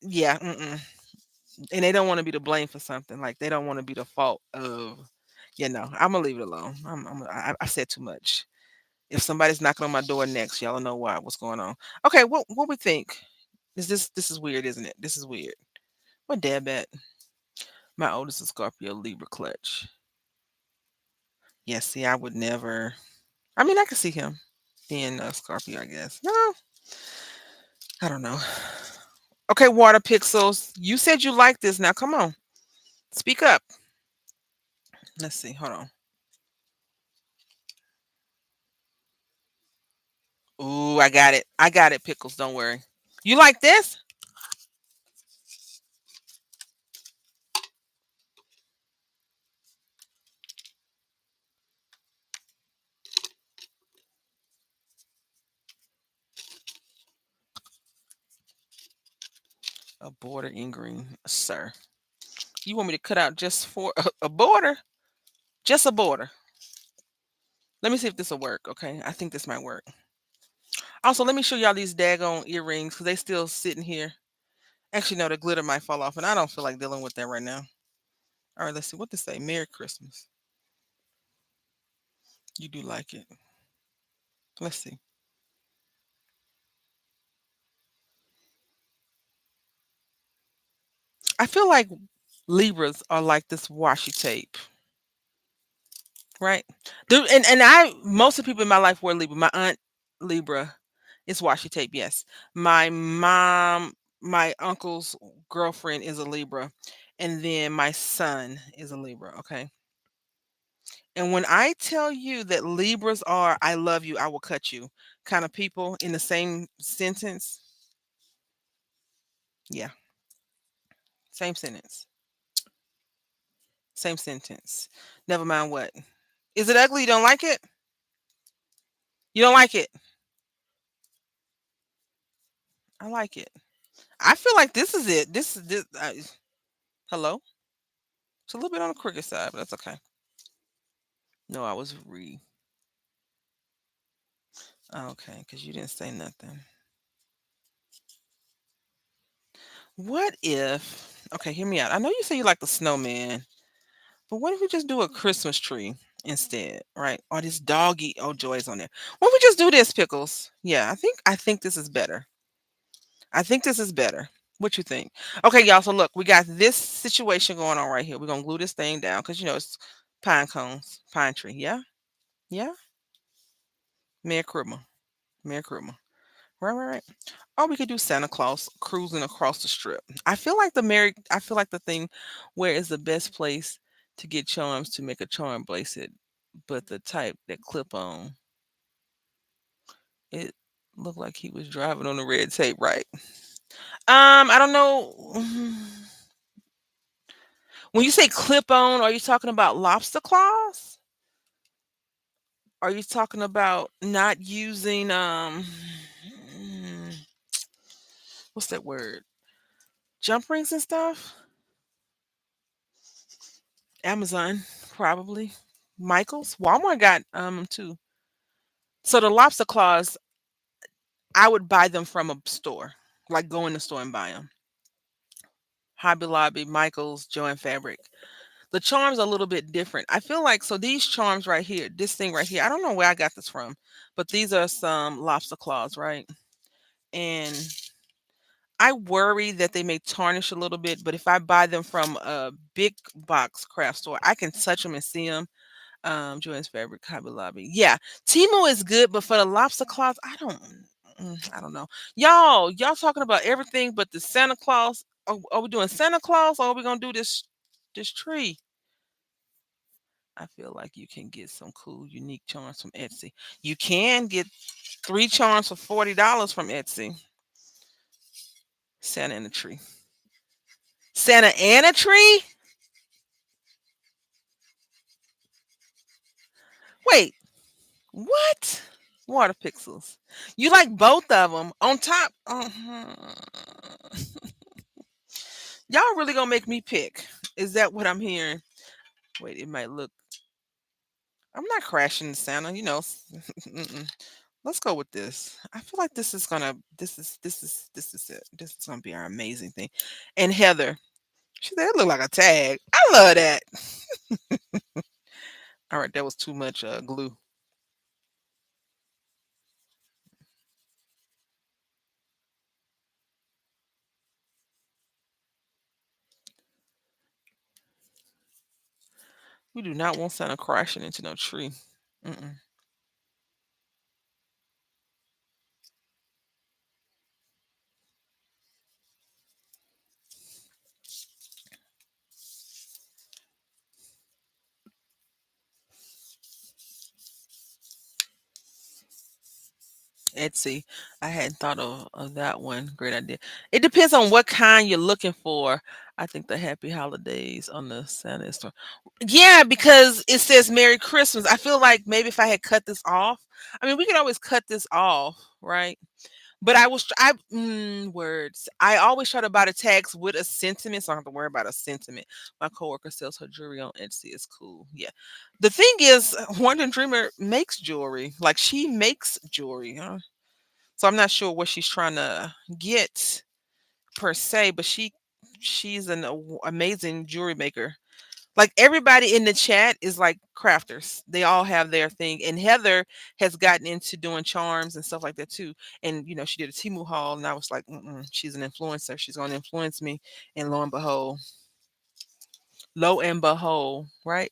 yeah, and they don't want to be the blame for something. Like they don't want to be the fault of. I'm gonna leave it alone. I said too much. If somebody's knocking on my door next, y'all know why. What's going on? Okay, what we think? This is weird, isn't it? This is weird. What dad bet? My oldest is Scorpio Libra clutch. Yeah, see, I would never. I mean, I could see him. Being a Scorpio, I guess. No, I don't know. Okay, water pixels. You said you like this. Now come on. Speak up. Let's see. Hold on. Ooh, I got it. I got it, pickles. Don't worry. You like this? A border in green, sir. You want me to cut out just for a border? Just a border. Let me see if this will work. Okay, I think this might work. Also, let me show y'all these daggone earrings because they still sitting here. Actually, no, the glitter might fall off, and I don't feel like dealing with that right now. All right, let's see what this say. Merry Christmas. You do like it. Let's see. I feel like Libras are like this washi tape, right? And I most of the people in my life were Libra. My aunt Libra is washi tape, yes. My mom, my uncle's girlfriend is a Libra, and then my son is a Libra. Okay. And when I tell you that Libras are "I love you, I will cut you" kind of people in the same sentence, yeah, same sentence, same sentence. Never mind what. Is it ugly? You don't like it? You don't like it? I like it. I feel like this is it. This is this. Hello. It's a little bit on the crooked side, but that's okay. No, I was okay because you didn't say nothing. What if? Okay, hear me out. I know you say you like the snowman, but what if we just do a Christmas tree instead, right? Or this doggy. Oh, Joy's on there. What if we just do this, pickles? Yeah, I think this is better. I think this is better. What you think? Okay, y'all. So look, we got this situation going on right here. We're gonna glue this thing down because it's pine cones, pine tree. Yeah, yeah. Merry Christmas. Merry Christmas. Right, right, right. Or we could do Santa Claus cruising across the strip. I feel like the thing where is the best place to get charms to make a charm bracelet, but the type that clip on. It looked like he was driving on the red tape, right? I don't know. When you say clip on, are you talking about lobster claws? Are you talking about not using what's that word? Jump rings and stuff? Amazon, probably. Michaels, Walmart got too. So the lobster claws, I would buy them from a store, like go in the store and buy them. Hobby Lobby, Michaels, Joann Fabric. The charms are a little bit different. I feel like so these charms right here, this thing right here. I don't know where I got this from, but these are some lobster claws, right? And I worry that they may tarnish a little bit, but if I buy them from a big box craft store, I can touch them and see them. Joann's Fabric, Hobby Lobby. Yeah, Timo is good, but for the lobster claws, I don't know. Y'all talking about everything but the Santa Claus. Are we doing Santa Claus or are we gonna do this tree? I feel like you can get some cool, unique charms from Etsy. You can get 3 charms for $40 from Etsy. Santa and a tree. Santa and a tree? Wait, what? Water pixels. You like both of them on top? Y'all really gonna make me pick? Is that what I'm hearing? Wait, it might look. I'm not crashing Santa. Mm-mm. Let's go with this. I feel like this is gonna. This is it. This is gonna be our amazing thing. And Heather, she said it look like a tag. I love that. All right, that was too much glue. We do not want Santa crashing into no tree. Mm-mm. Etsy. I hadn't thought of that one. Great idea. It depends on what kind you're looking for. I think the Happy Holidays on the Santa store. Yeah, because it says Merry Christmas. I feel like maybe if I had cut this off, I mean, we could always cut this off, right? But words. I always try to buy the tags with a sentiment, so I don't have to worry about a sentiment. My coworker sells her jewelry on Etsy. It's cool. Yeah. The thing is, Wonder Dreamer makes jewelry. Like she makes jewelry. Huh? So I'm not sure what she's trying to get per se, but she's an amazing jewelry maker. Like everybody in the chat is like crafters. They all have their thing. And Heather has gotten into doing charms and stuff like that too. And she did a Timu haul, and I was like, she's an influencer. She's going to influence me. And lo and behold, right?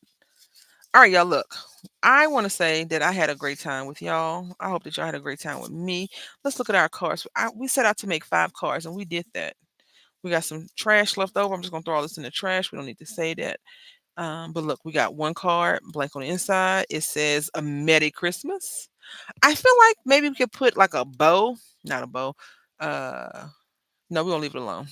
All right, y'all. Look, I want to say that I had a great time with y'all. I hope that y'all had a great time with me. Let's look at our cards. We set out to make 5 cards, and we did that. We got some trash left over. I'm just gonna throw all this in the trash. We don't need to say that. But look, we got one card blank on the inside. It says a Merry Christmas. I feel like maybe we could put like a bow, not a bow. Uh, no, we're gonna leave it alone.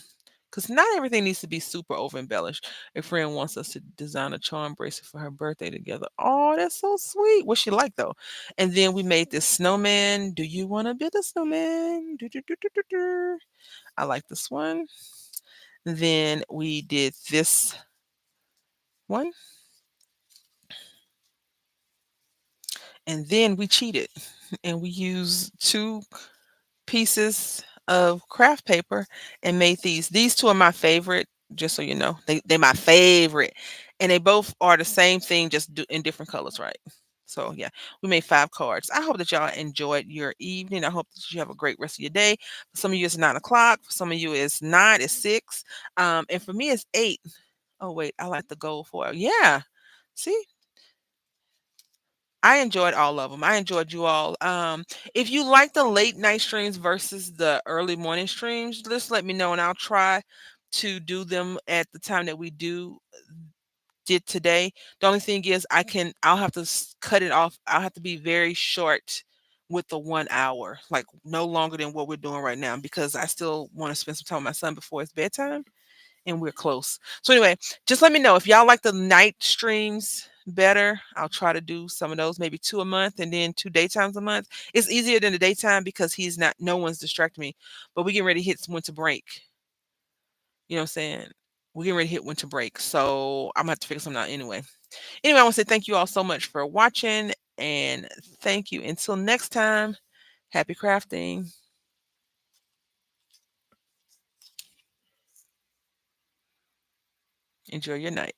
Because not everything needs to be super over embellished. A friend wants us to design a charm bracelet for her birthday together. Oh, that's so sweet. What's she like though? And then we made this snowman. Do you want to build a snowman? Do, do, do, do, do, do. I like this one. Then we did this one. And then we cheated and we used two pieces of craft paper and made these. These two are my favorite, just so you know. They're my favorite. And they both are the same thing, just in different colors, right? So yeah, we made 5 cards. I hope that y'all enjoyed your evening. I hope that you have a great rest of your day. For some of you, it's 9 o'clock. For some of you, it's 9, it's 6. And for me, it's 8. Oh wait, I like the gold foil. Yeah. See, I enjoyed all of them. I enjoyed you all. If you like the late night streams versus the early morning streams, just let me know and I'll try to do them at the time that we did today. The only thing is I'll have to cut it off. I'll have to be very short with the 1 hour, like no longer than what we're doing right now, because I still want to spend some time with my son before it's bedtime and we're close. So anyway, just let me know if y'all like the night streams better. I'll try to do some of those, maybe 2 a month and then 2 daytimes a month. It's easier than the daytime because no one's distracting me. But we getting ready to hit winter break. You know what I'm saying? We're getting ready to hit winter break. So I'm gonna have to figure something out anyway. Anyway, I want to say thank you all so much for watching and thank you. Until next time, happy crafting. Enjoy your night.